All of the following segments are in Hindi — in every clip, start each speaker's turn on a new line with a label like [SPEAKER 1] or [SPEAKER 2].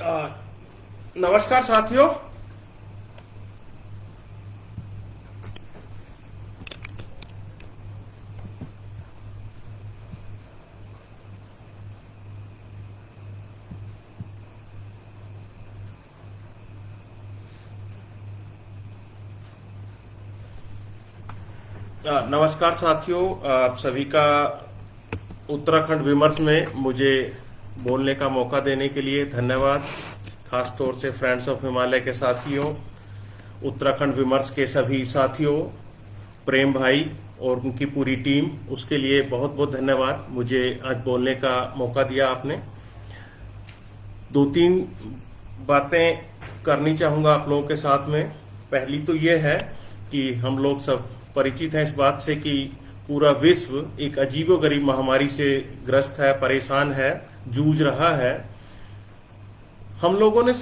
[SPEAKER 1] आ, नमस्कार साथियों। नमस्कार साथियों, आप सभी का उत्तराखंड विमर्श में मुझे बोलने का मौका देने के लिए धन्यवाद। खास तौर से फ्रेंड्स ऑफ हिमालय के साथियों, उत्तराखंड विमर्श के सभी साथियों, प्रेम भाई और उनकी पूरी टीम, उसके लिए बहुत बहुत धन्यवाद। मुझे आज बोलने का मौका दिया आपने। दो तीन बातें करनी चाहूँगा आप लोगों के साथ में। पहली तो ये है कि हम लोग सब परिचित हैं इस बात से कि पूरा विश्व एक अजीबोगरीब महामारी से ग्रस्त है, परेशान है, जूझ रहा है। हम लोगों ने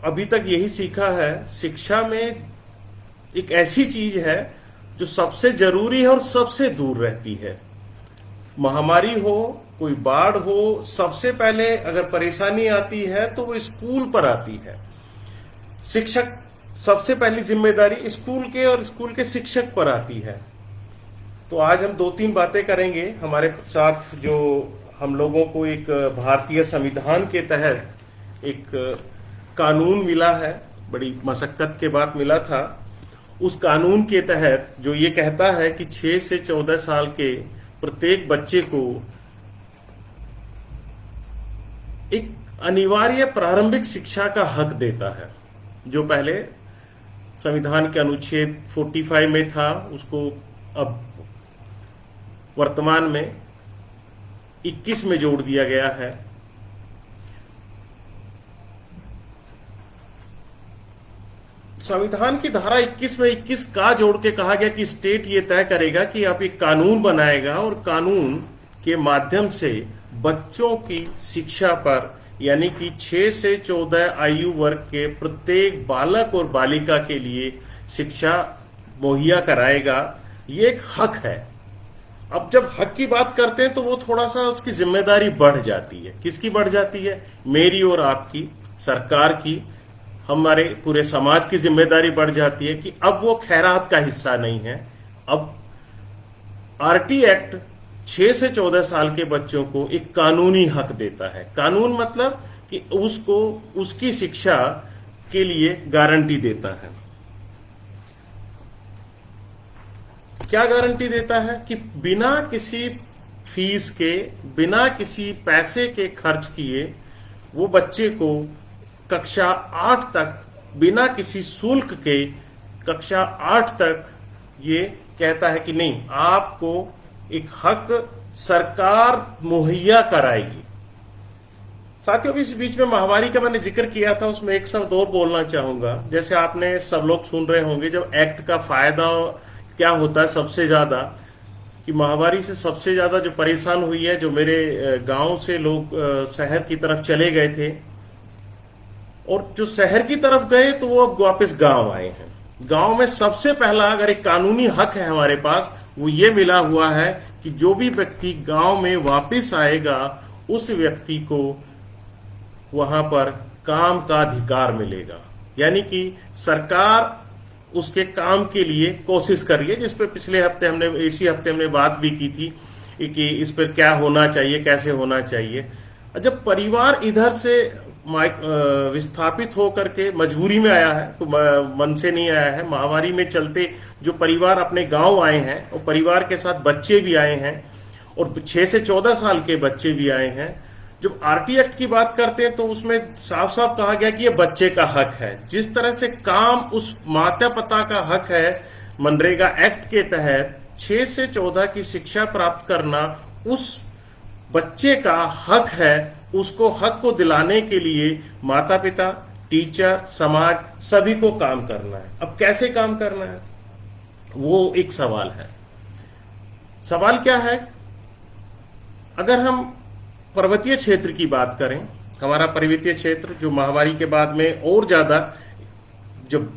[SPEAKER 1] अभी तक यही सीखा है, शिक्षा में एक ऐसी चीज है जो सबसे जरूरी है और सबसे दूर रहती है। महामारी हो, कोई बाढ़ हो, सबसे पहले अगर परेशानी आती है तो वो स्कूल पर आती है। शिक्षक सबसे पहली जिम्मेदारी स्कूल के और स्कूल के शिक्षक पर आती है। तो आज हम दो तीन बातें करेंगे। हमारे साथ जो हम लोगों को एक भारतीय संविधान के तहत एक कानून मिला है, बड़ी मशक्कत के बाद मिला था। उस कानून के तहत जो ये कहता है कि 6 से 14 साल के प्रत्येक बच्चे को एक अनिवार्य प्रारंभिक शिक्षा का हक देता है। जो पहले संविधान के अनुच्छेद 45 में था, उसको अब वर्तमान में 21 में जोड़ दिया गया है। संविधान की धारा 21 में 21 का जोड़ के कहा गया कि स्टेट ये तय करेगा कि आप एक कानून बनाएगा और कानून के माध्यम से बच्चों की शिक्षा पर, यानी कि 6 से 14 आयु वर्ग के प्रत्येक बालक और बालिका के लिए शिक्षा मुहैया कराएगा। ये एक हक है। अब जब हक की बात करते हैं तो वो थोड़ा सा उसकी जिम्मेदारी बढ़ जाती है। किसकी बढ़ जाती है? मेरी और आपकी, सरकार की, हमारे पूरे समाज की जिम्मेदारी बढ़ जाती है कि अब वो खैरात का हिस्सा नहीं है। अब आरटी एक्ट 6 से 14 साल के बच्चों को एक कानूनी हक देता है। कानून मतलब कि उसको उसकी शिक्षा के लिए गारंटी देता है। क्या गारंटी देता है? कि बिना किसी फीस के, बिना किसी पैसे के खर्च किए वो बच्चे को कक्षा 8 तक, बिना किसी शुल्क के कक्षा 8 तक ये कहता है कि नहीं, आपको एक हक सरकार मुहैया कराएगी। साथियों, इस बीच में महामारी का मैंने जिक्र किया था, उसमें एक शब्द और बोलना चाहूंगा। जैसे आपने सब लोग सुन रहे होंगे, जब एक्ट का फायदा क्या होता है सबसे ज्यादा, कि महामारी से सबसे ज्यादा जो परेशान हुई है, जो मेरे गांव से लोग शहर की तरफ चले गए थे और जो शहर की तरफ गए तो वो अब वापस गांव आए हैं। गांव में सबसे पहला अगर एक कानूनी हक है हमारे पास, वो ये मिला हुआ है कि जो भी व्यक्ति गांव में वापस आएगा उस व्यक्ति को वहां पर काम का अधिकार मिलेगा। यानी कि सरकार उसके काम के लिए कोशिश कर रही है, जिस पे पिछले हफ्ते हमने, इसी हफ्ते हमने बात भी की थी कि इस पर क्या होना चाहिए, कैसे होना चाहिए। जब परिवार इधर से विस्थापित होकर के मजबूरी में आया है, तो मन से नहीं आया है, महामारी में चलते जो परिवार अपने गांव आए हैं और परिवार के साथ बच्चे भी आए हैं और 6 से 14 साल के बच्चे भी आए हैं। जब आरटी एक्ट की बात करते हैं तो उसमें साफ साफ कहा गया कि ये बच्चे का हक है। जिस तरह से काम उस माता पिता का हक है, मनरेगा एक्ट के तहत 6 से 14 की शिक्षा प्राप्त करना उस बच्चे का हक है। उसको हक को दिलाने के लिए माता पिता, टीचर, समाज, सभी को काम करना है। अब कैसे काम करना है वो एक सवाल है। सवाल क्या है? अगर हम पर्वतीय क्षेत्र की बात करें, हमारा पर्वतीय क्षेत्र जो महामारी के बाद में और ज्यादा, जब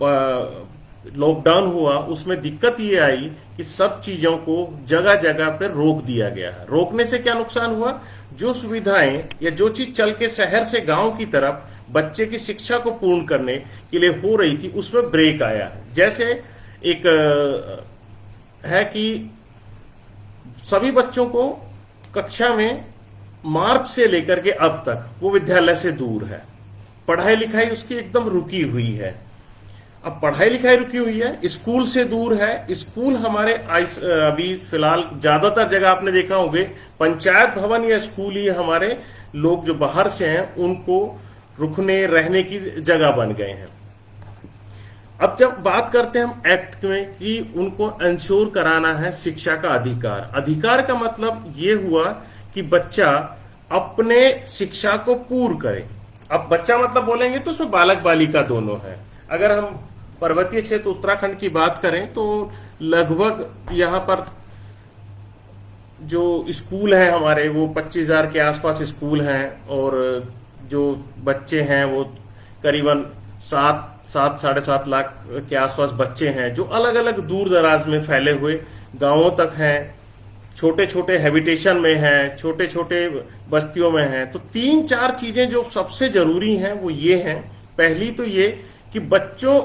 [SPEAKER 1] लॉकडाउन हुआ उसमें दिक्कत ये आई कि सब चीजों को जगह जगह पर रोक दिया गया है। रोकने से क्या नुकसान हुआ? जो सुविधाएं या जो चीज चल के शहर से गांव की तरफ बच्चे की शिक्षा को पूर्ण करने के लिए हो रही थी, उसमें ब्रेक आया है। जैसे एक है कि सभी बच्चों को कक्षा में मार्च से लेकर के अब तक वो विद्यालय से दूर है, पढ़ाई लिखाई उसकी एकदम रुकी हुई है। अब पढ़ाई लिखाई रुकी हुई है, स्कूल से दूर है। स्कूल हमारे अभी फिलहाल ज्यादातर जगह आपने देखा होंगे पंचायत भवन या स्कूल ही हमारे लोग जो बाहर से हैं उनको रुकने रहने की जगह बन गए हैं। अब जब बात करते हैं हम एक्ट में कि उनको इंश्योर कराना है शिक्षा का अधिकार। अधिकार का मतलब ये हुआ कि बच्चा अपने शिक्षा को पूर्ण करे। अब बच्चा मतलब बोलेंगे तो उसमें बालक बालिका दोनों है। अगर हम पर्वतीय क्षेत्र उत्तराखंड की बात करें तो लगभग यहाँ पर जो स्कूल हैं हमारे वो 25,000 के आसपास स्कूल हैं, और जो बच्चे हैं वो करीबन 7-7.5 लाख के आसपास बच्चे हैं, जो अलग अलग दूर दराज में फैले हुए गांवों तक हैं, छोटे छोटे हैबिटेशन में हैं, छोटे छोटे बस्तियों में हैं। तो 3-4 चीजें जो सबसे जरूरी हैं वो ये हैं। पहली तो ये कि बच्चों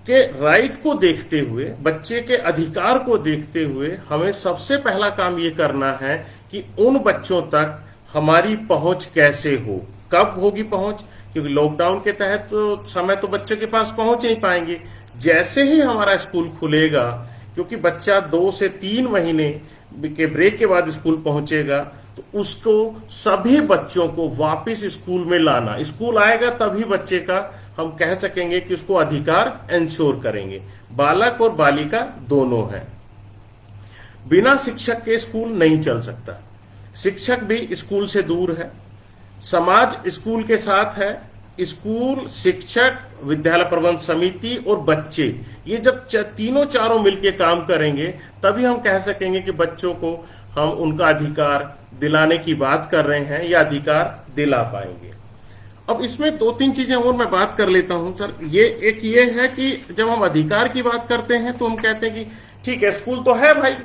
[SPEAKER 1] के राइट को देखते हुए, बच्चे के अधिकार को देखते हुए हमें सबसे पहला काम ये करना है कि उन बच्चों तक हमारी पहुंच कैसे हो। कब होगी पहुंच? क्योंकि लॉकडाउन के तहत तो समय तो बच्चों के पास पहुंच नहीं पाएंगे। जैसे ही हमारा स्कूल खुलेगा, क्योंकि बच्चा 2 से 3 महीने के ब्रेक के बाद स्कूल पहुंचेगा, तो उसको सभी बच्चों को वापस स्कूल में लाना। स्कूल आएगा तभी बच्चे का हम कह सकेंगे कि उसको अधिकार इंश्योर करेंगे। बालक और बालिका दोनों हैं। बिना शिक्षक के स्कूल नहीं चल सकता। शिक्षक भी स्कूल से दूर है, समाज स्कूल के साथ है। स्कूल, शिक्षक, विद्यालय प्रबंध समिति और बच्चे, ये जब तीनों चारों मिलकर काम करेंगे तभी हम कह सकेंगे कि बच्चों को हम उनका अधिकार दिलाने की बात कर रहे हैं या अधिकार दिला पाएंगे। अब इसमें 2-3 चीजें और मैं बात कर लेता हूं सर। एक ये है कि जब हम अधिकार की बात करते हैं तो हम कहते हैं कि ठीक है स्कूल तो है भाई,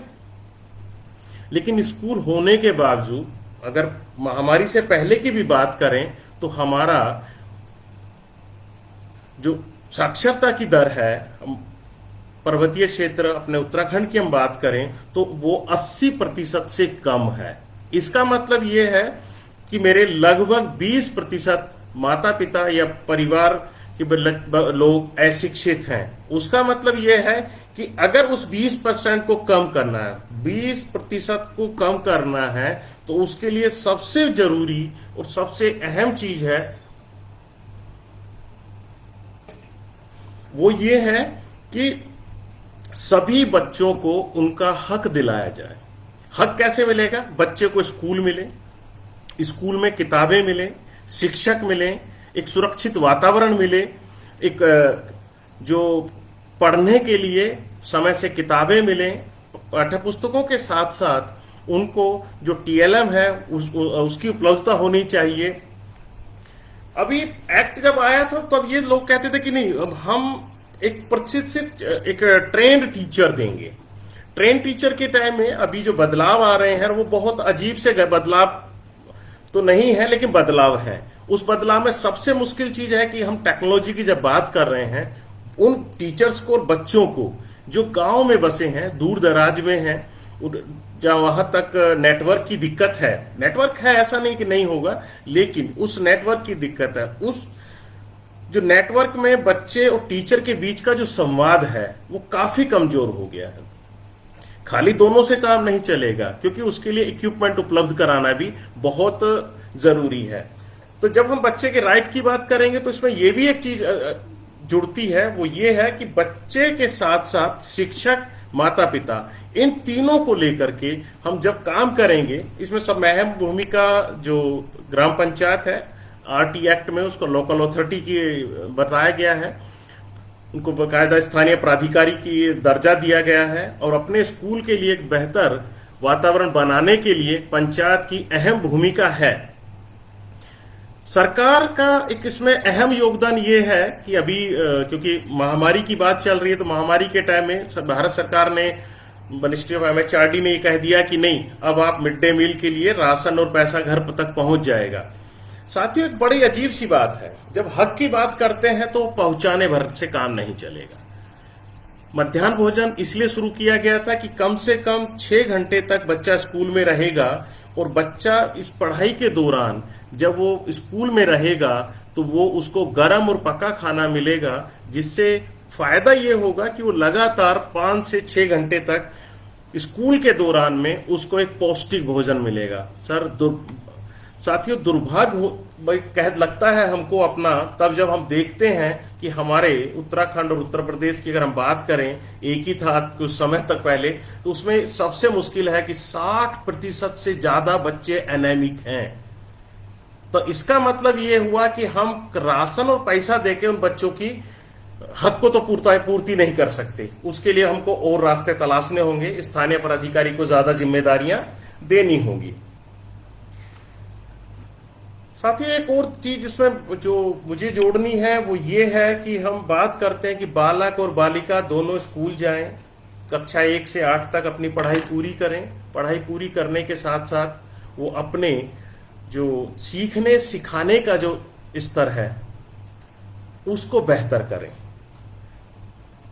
[SPEAKER 1] लेकिन स्कूल होने के बावजूद अगर महामारी से पहले की भी बात करें तो हमारा जो साक्षरता की दर है, पर्वतीय क्षेत्र अपने उत्तराखंड की हम बात करें तो वो 80% से कम है। इसका मतलब ये है कि मेरे लगभग 20% माता पिता या परिवार के लोग अशिक्षित हैं। उसका मतलब ये है कि अगर उस 20% को कम करना है, 20% को कम करना है, तो उसके लिए सबसे जरूरी और सबसे अहम चीज है वो ये है कि सभी बच्चों को उनका हक दिलाया जाए। हक कैसे मिलेगा? बच्चे को स्कूल मिले, स्कूल में किताबें मिले, शिक्षक मिले, एक सुरक्षित वातावरण मिले, एक जो पढ़ने के लिए समय से किताबें मिले, पाठ्य पुस्तकों के साथ साथ उनको जो टीएलएम है उसकी उपलब्धता होनी चाहिए। अभी एक्ट जब आया था तो अब ये लोग कहते थे कि नहीं, अब हम एक प्रशिक्षित, एक ट्रेंड टीचर देंगे। ट्रेंड टीचर के टाइम में अभी जो बदलाव आ रहे हैं वो बहुत अजीब से बदलाव तो नहीं है, लेकिन बदलाव है। उस बदलाव में सबसे मुश्किल चीज है कि हम टेक्नोलॉजी की जब बात कर रहे हैं, उन टीचर्स को और बच्चों को जो गांव में बसे हैं, दूर दराज में हैं, जहां वहां तक नेटवर्क की दिक्कत है। नेटवर्क है, ऐसा नहीं कि नहीं होगा, लेकिन उस नेटवर्क की दिक्कत है। उस जो नेटवर्क में बच्चे और टीचर के बीच का जो संवाद है वो काफी कमजोर हो गया है। खाली दोनों से काम नहीं चलेगा, क्योंकि उसके लिए इक्विपमेंट उपलब्ध कराना भी बहुत जरूरी है। तो जब हम बच्चे के राइट की बात करेंगे तो इसमें यह भी एक चीज जुड़ती है, वो ये है कि बच्चे के साथ साथ शिक्षक, माता पिता, इन तीनों को लेकर के हम जब काम करेंगे, इसमें सब अहम भूमिका जो ग्राम पंचायत है, आरटी एक्ट में उसको लोकल अथॉरिटी की बताया गया है, उनको बाकायदा स्थानीय प्राधिकारी की दर्जा दिया गया है, और अपने स्कूल के लिए एक बेहतर वातावरण बनाने के लिए पंचायत की अहम भूमिका है। सरकार का एक इसमें अहम योगदान ये है कि अभी क्योंकि महामारी की बात चल रही है, तो महामारी के टाइम में भारत सरकार ने, मिनिस्ट्री ऑफ एमएचआरडी ने ये कह दिया कि नहीं, अब आप मिड डे मील के लिए राशन और पैसा घर तक पहुंच जाएगा। साथियों, एक बड़ी अजीब सी बात है, जब हक की बात करते हैं तो पहुंचाने भर से काम नहीं चलेगा। मध्याह्न भोजन इसलिए शुरू किया गया था कि कम से कम 6 घंटे तक बच्चा स्कूल में रहेगा, और बच्चा इस पढ़ाई के दौरान जब वो स्कूल में रहेगा तो वो उसको गर्म और पका खाना मिलेगा, जिससे फायदा ये होगा कि वो लगातार 5 से 6 घंटे तक स्कूल के दौरान में उसको एक पौष्टिक भोजन मिलेगा। साथियों, दुर्भाग्य भाई कह लगता है हमको अपना, तब जब हम देखते हैं कि हमारे उत्तराखंड और उत्तर प्रदेश की अगर हम बात करें, एक ही था कुछ समय तक पहले, तो उसमें सबसे मुश्किल है कि 60% से ज्यादा बच्चे एनेमिक हैं। तो इसका मतलब ये हुआ कि हम राशन और पैसा देके उन बच्चों की हक को तो पूर्ति नहीं कर सकते। उसके लिए हमको और रास्ते तलाशने होंगे, स्थानीय पदाधिकारी को ज्यादा जिम्मेदारियां देनी होंगी। साथ ही एक और चीज इसमें जो मुझे जोड़नी है वो ये है कि हम बात करते हैं कि बालक और बालिका दोनों स्कूल जाएं, कक्षा 1 से 8 तक अपनी पढ़ाई पूरी करें। पढ़ाई पूरी करने के साथ साथ वो अपने जो सीखने सिखाने का जो स्तर है उसको बेहतर करें।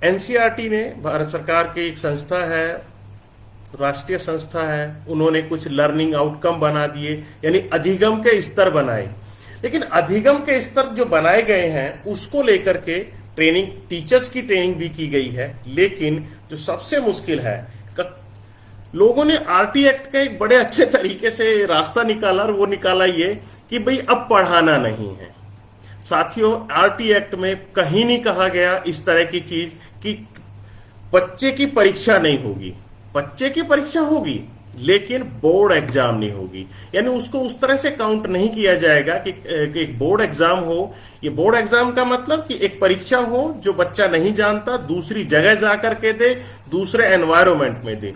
[SPEAKER 1] एनसीईआरटी ने, भारत सरकार की एक संस्था है, राष्ट्रीय संस्था है, उन्होंने कुछ लर्निंग आउटकम बना दिए, यानी अधिगम के स्तर बनाए। लेकिन अधिगम के स्तर जो बनाए गए हैं उसको लेकर के ट्रेनिंग, टीचर्स की ट्रेनिंग भी की गई है। लेकिन जो सबसे मुश्किल है, लोगों ने आरटी एक्ट का एक बड़े अच्छे तरीके से रास्ता निकाला, और वो निकाला ये कि भाई अब पढ़ाना नहीं है। साथियों, आरटी एक्ट में कहीं नहीं कहा गया इस तरह की चीज कि बच्चे की परीक्षा नहीं होगी। बच्चे की परीक्षा होगी लेकिन बोर्ड एग्जाम नहीं होगी, यानी उसको उस तरह से काउंट नहीं किया जाएगा कि एक बोर्ड एग्जाम हो। ये बोर्ड एग्जाम का मतलब कि एक परीक्षा हो जो बच्चा नहीं जानता, दूसरी जगह जाकर के दे, दूसरे एनवायरमेंट में दे।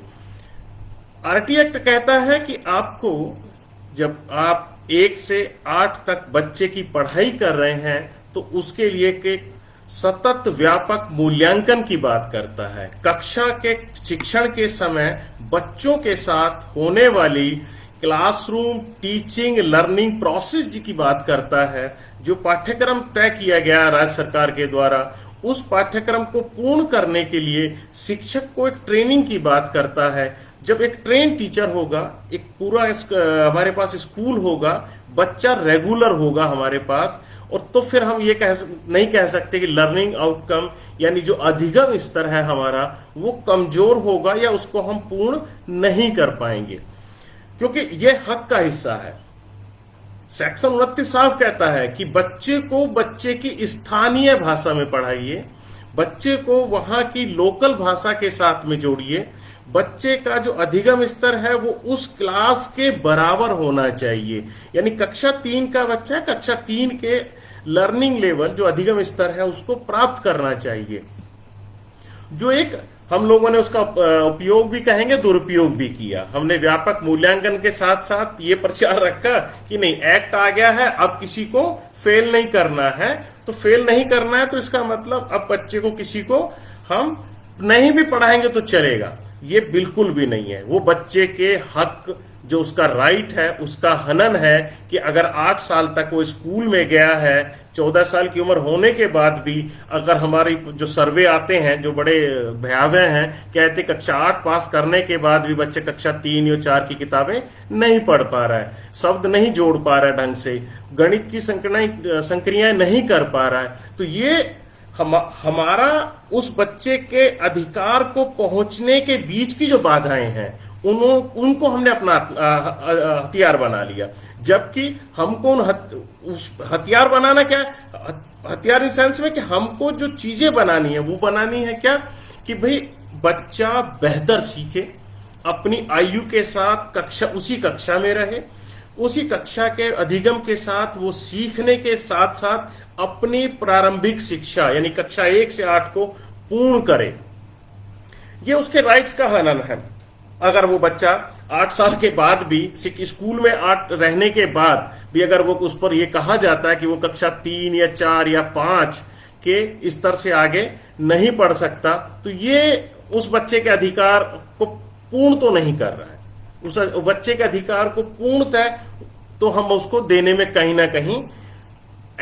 [SPEAKER 1] आरटी एक्ट कहता है कि आपको, जब आप 1 से 8 तक बच्चे की पढ़ाई कर रहे हैं तो उसके लिए के सतत व्यापक मूल्यांकन की बात करता है। कक्षा के शिक्षण के समय बच्चों के साथ होने वाली क्लासरूम टीचिंग लर्निंग प्रोसेस की बात करता है। जो पाठ्यक्रम तय किया गया राज्य सरकार के द्वारा, उस पाठ्यक्रम को पूर्ण करने के लिए शिक्षक को एक ट्रेनिंग की बात करता है। जब एक ट्रेन टीचर होगा, एक पूरा हमारे पास स्कूल होगा, बच्चा रेगुलर होगा हमारे पास, और तो फिर हम ये नहीं कह सकते कि लर्निंग आउटकम यानी जो अधिगम स्तर है हमारा वो कमजोर होगा या उसको हम पूर्ण नहीं कर पाएंगे, क्योंकि ये हक का हिस्सा है। सेक्शन 29 साफ कहता है कि बच्चे को बच्चे की स्थानीय भाषा में पढ़ाइए, बच्चे को वहां की लोकल भाषा के साथ में जोड़िए। बच्चे का जो अधिगम स्तर है वो उस क्लास के बराबर होना चाहिए, यानी कक्षा 3 का बच्चा कक्षा 3 के लर्निंग लेवल जो अधिगम स्तर है उसको प्राप्त करना चाहिए। जो एक हम लोगों ने उसका उपयोग भी कहेंगे, दुरुपयोग भी किया। हमने व्यापक मूल्यांकन के साथ साथ ये प्रचार रखा कि नहीं, एक्ट आ गया है, अब किसी को फेल नहीं करना है। तो फेल नहीं करना है तो इसका मतलब अब बच्चे को किसी को हम नहीं भी पढ़ाएंगे तो चलेगा, ये बिल्कुल भी नहीं है। वो बच्चे के हक, जो उसका राइट है, उसका हनन है कि अगर 8 साल तक वो स्कूल में गया है, 14 साल की उम्र होने के बाद भी, अगर हमारी जो सर्वे आते हैं जो बड़े भयावह हैं, कहते कक्षा 8 पास करने के बाद भी बच्चे कक्षा 3 या 4 की किताबें नहीं पढ़ पा रहा है, शब्द नहीं जोड़ पा रहा है ढंग से, गणित की संक्रियाएं नहीं कर पा रहा है, तो ये हमारा उस बच्चे के अधिकार को पहुंचने के बीच की जो बाधाएं हैं उनको हमने अपना हथियार बना लिया। जबकि हमको उस हथियार बनाना क्या, हथियार इस सेंस में कि हमको जो चीजें बनानी है वो बनानी है क्या, कि भाई बच्चा बेहतर सीखे, अपनी आयु के साथ उसी कक्षा में रहे, उसी कक्षा के अधिगम के साथ वो सीखने के साथ साथ अपनी प्रारंभिक शिक्षा यानी कक्षा 1 से 8 को पूर्ण करे। ये उसके राइट्स का हनन है। अगर वो बच्चा 8 साल के बाद भी स्कूल में 8 रहने के बाद भी अगर वो उस पर ये कहा जाता है कि वो कक्षा 3 या 4 या 5 के स्तर से आगे नहीं पढ़ सकता, तो ये उस बच्चे के अधिकार को पूर्ण तो नहीं कर रहा है। उस बच्चे के अधिकार को पूर्णतः तो हम उसको देने में कहीं ना कहीं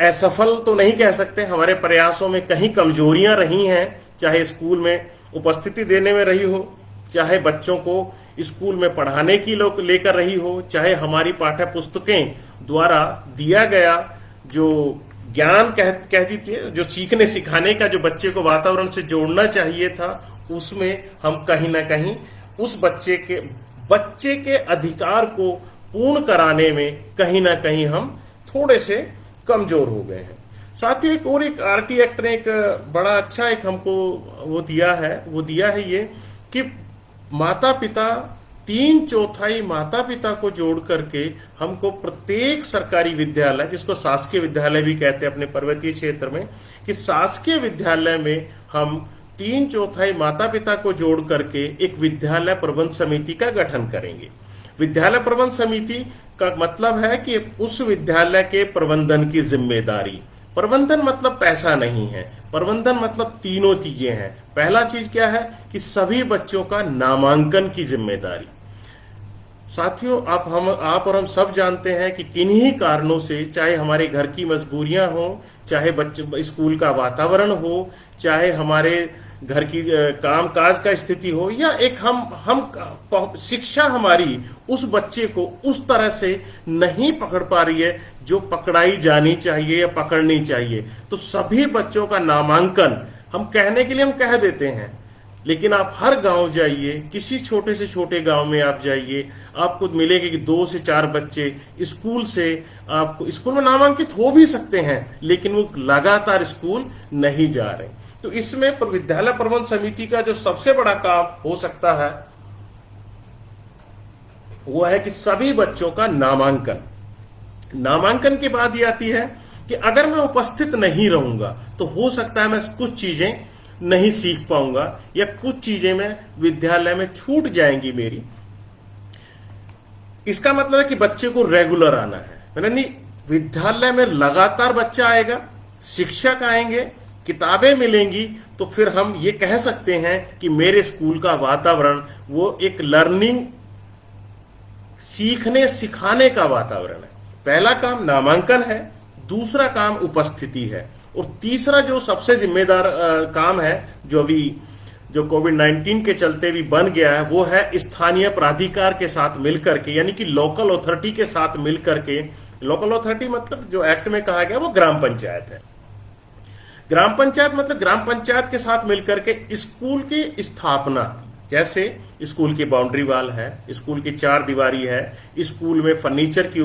[SPEAKER 1] असफल तो नहीं कह सकते, हमारे प्रयासों में कहीं कमजोरियां रही हैं, चाहे स्कूल में उपस्थिति देने में रही हो, चाहे बच्चों को स्कूल में पढ़ाने की लोग लेकर रही हो, चाहे हमारी पाठ्य पुस्तकें द्वारा दिया गया जो ज्ञान कह दीजिए, जो सीखने सिखाने का जो बच्चे को वातावरण से जोड़ना चाहिए था, उसमें हम कहीं ना कहीं उस बच्चे के अधिकार को पूर्ण कराने में कहीं ना कहीं हम थोड़े से कमजोर हो गए हैं। साथ ही एक आरटी एक्ट ने एक बड़ा अच्छा एक हमको वो दिया है ये कि माता पिता 3/4 माता पिता को जोड़ करके हमको प्रत्येक सरकारी विद्यालय, जिसको शासकीय विद्यालय भी कहते हैं अपने पर्वतीय क्षेत्र में, कि शासकीय विद्यालय में हम 3/4 माता पिता को जोड़ करके एक विद्यालय प्रबंध समिति का गठन करेंगे। विद्यालय प्रबंध समिति का मतलब है कि उस विद्यालय के प्रबंधन की जिम्मेदारी, प्रबंधन मतलब पैसा नहीं है, प्रबंधन मतलब तीनों चीजें हैं। पहला चीज क्या है कि सभी बच्चों का नामांकन की जिम्मेदारी। साथियों, आप और हम सब जानते हैं कि किन्हीं कारणों से, चाहे हमारे घर की मजबूरियां हो, चाहे बच्चे स्कूल का वातावरण हो, चाहे हमारे घर की काम काज का स्थिति हो, या एक हम शिक्षा हमारी उस बच्चे को उस तरह से नहीं पकड़ पा रही है जो पकड़ाई जानी चाहिए या पकड़नी चाहिए, तो सभी बच्चों का नामांकन हम कहने के लिए हम कह देते हैं, लेकिन आप हर गांव जाइए, किसी छोटे से छोटे गांव में आप जाइए, आपको मिलेगा कि 2 से 4 बच्चे आपको स्कूल में नामांकित हो भी सकते हैं, लेकिन वो लगातार स्कूल नहीं जा रहे। तो इसमें विद्यालय प्रबंध समिति का जो सबसे बड़ा काम हो सकता है वो है कि सभी बच्चों का नामांकन के बाद ये आती है कि अगर मैं उपस्थित नहीं रहूंगा तो हो सकता है मैं कुछ चीजें नहीं सीख पाऊंगा, या कुछ चीजें मैं विद्यालय में छूट जाएंगी मेरी। इसका मतलब है कि बच्चे को रेगुलर आना है, यानी विद्यालय में लगातार बच्चा आएगा, शिक्षक आएंगे, किताबें मिलेंगी, तो फिर हम ये कह सकते हैं कि मेरे स्कूल का वातावरण वो एक लर्निंग, सीखने सिखाने का वातावरण है। पहला काम नामांकन है, दूसरा काम उपस्थिति है, और तीसरा जो सबसे जिम्मेदार काम है जो कोविड-19 के चलते भी बन गया है, वो है स्थानीय प्राधिकार के साथ मिलकर के, यानी कि लोकल अथॉरिटी के साथ मिलकर के। लोकल अथॉरिटी मतलब जो एक्ट में कहा गया वो ग्राम पंचायत है। ग्राम पंचायत मतलब ग्राम पंचायत के साथ मिलकर के स्कूल की स्थापना, जैसे स्कूल की बाउंड्री वाल है, स्कूल की 4 दीवारी है, स्कूल में फर्नीचर की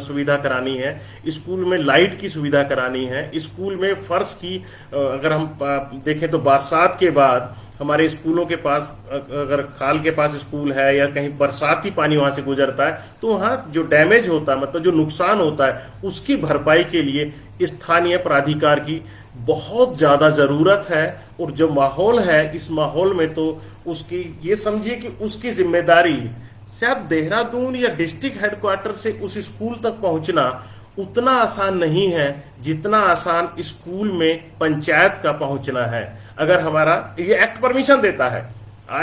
[SPEAKER 1] सुविधा करानी है, स्कूल में लाइट की सुविधा करानी है, स्कूल में फर्श की, अगर हम देखें तो बरसात के बाद हमारे स्कूलों के पास, अगर खाल के पास स्कूल है या कहीं बरसाती पानी वहां से गुजरता है, तो वहां जो डैमेज होता है, मतलब जो नुकसान होता है, उसकी भरपाई के लिए स्थानीय प्राधिकार की बहुत ज्यादा जरूरत है। और जो माहौल है, इस माहौल में तो उसकी ये समझिए कि उसकी जिम्मेदारी शायद देहरादून या डिस्ट्रिक्ट हेडक्वार्टर से उस स्कूल तक पहुंचना उतना आसान नहीं है जितना आसान स्कूल में पंचायत का पहुंचना है। अगर हमारा ये एक्ट परमिशन देता है,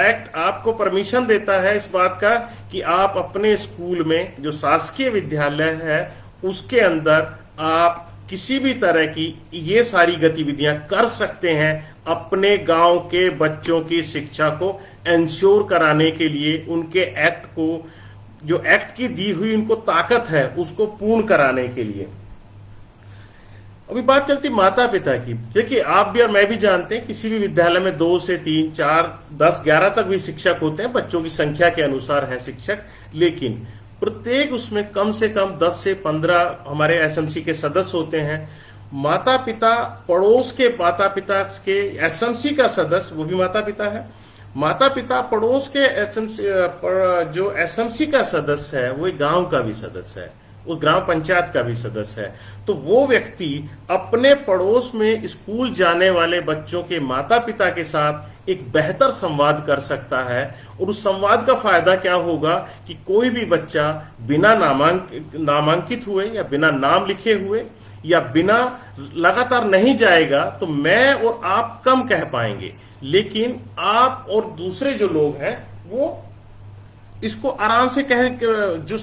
[SPEAKER 1] एक्ट आपको परमिशन देता है इस बात का कि आप अपने स्कूल में जो शासकीय विद्यालय है उसके अंदर आप किसी भी तरह की ये सारी गतिविधियां कर सकते हैं अपने गांव के बच्चों की शिक्षा को एंश्योर कराने के लिए, उनके एक्ट को, जो एक्ट की दी हुई उनको ताकत है उसको पूर्ण कराने के लिए। अभी बात चलती माता पिता की। देखिए, आप भी और मैं भी जानते हैं किसी भी विद्यालय में 2 से 3, 4, 10, 11 तक भी शिक्षक होते हैं, बच्चों की संख्या के अनुसार है शिक्षक, लेकिन प्रत्येक उसमें कम से कम 10 से 15 हमारे एसएमसी के सदस्य होते हैं। माता पिता, पड़ोस के माता पिता के एसएमसी का सदस्य वो भी माता पिता है। माता पिता पड़ोस के एसएमसी, जो एसएमसी का सदस्य है वो एक गांव का भी सदस्य है, उस ग्राम पंचायत का भी सदस्य है। तो वो व्यक्ति अपने पड़ोस में स्कूल जाने वाले बच्चों के माता पिता के साथ एक बेहतर संवाद कर सकता है। और उस संवाद का फायदा क्या होगा कि कोई भी बच्चा बिना नामांकित हुए या बिना नाम लिखे हुए या बिना लगातार नहीं जाएगा, तो मैं और आप कम कह पाएंगे, लेकिन आप और दूसरे जो लोग हैं वो इसको आराम से जो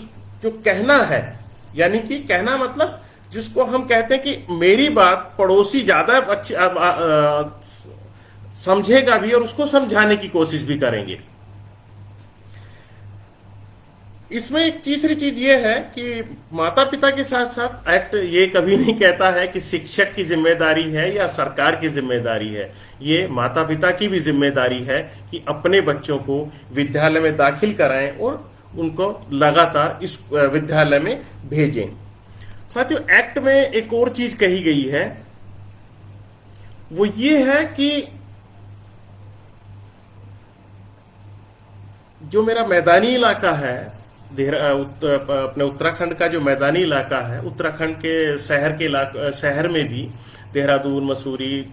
[SPEAKER 1] कहना है यानी कि कहना मतलब जिसको हम कहते हैं कि मेरी बात पड़ोसी ज्यादा अच्छी समझेगा भी और उसको समझाने की कोशिश भी करेंगे। इसमें एक तीसरी चीज ये है कि माता पिता के साथ साथ एक्ट ये कभी नहीं कहता है कि शिक्षक की जिम्मेदारी है या सरकार की जिम्मेदारी है। ये माता पिता की भी जिम्मेदारी है कि अपने बच्चों को विद्यालय में दाखिल कराएं और उनको लगातार इस विद्यालय में भेजें। साथियों, एक्ट में एक और चीज कही गई है, वो ये है कि जो मेरा मैदानी इलाका है, अपने उत्तराखंड का जो मैदानी इलाका है, उत्तराखंड के शहर में भी देहरादून, मसूरी,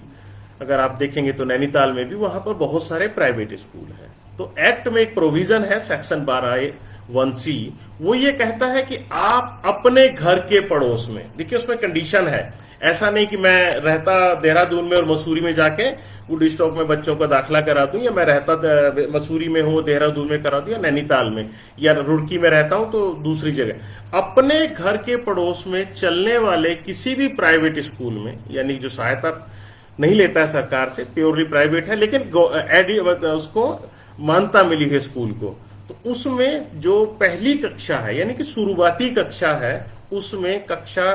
[SPEAKER 1] अगर आप देखेंगे तो नैनीताल में भी वहां पर बहुत सारे प्राइवेट स्कूल हैं। तो एक्ट में एक प्रोविजन है सेक्शन 12(1)(c), वो ये कहता है कि आप अपने घर के पड़ोस में, देखिए उसमें कंडीशन है, ऐसा नहीं कि मैं रहता देहरादून में और मसूरी में जाके वुड स्टॉक में बच्चों का दाखिला करा दूं, या मैं रहता मसूरी में हूं देहरादून में करा दूं, या नैनीताल में या रुड़की में रहता हूं तो दूसरी जगह। अपने घर के पड़ोस में चलने वाले किसी भी प्राइवेट स्कूल में, यानी जो सहायता नहीं लेता है सरकार से, प्योरली प्राइवेट है लेकिन उसको मान्यता मिली है स्कूल को, तो उसमें जो पहली कक्षा है यानी कि शुरुआती कक्षा है, उसमें कक्षा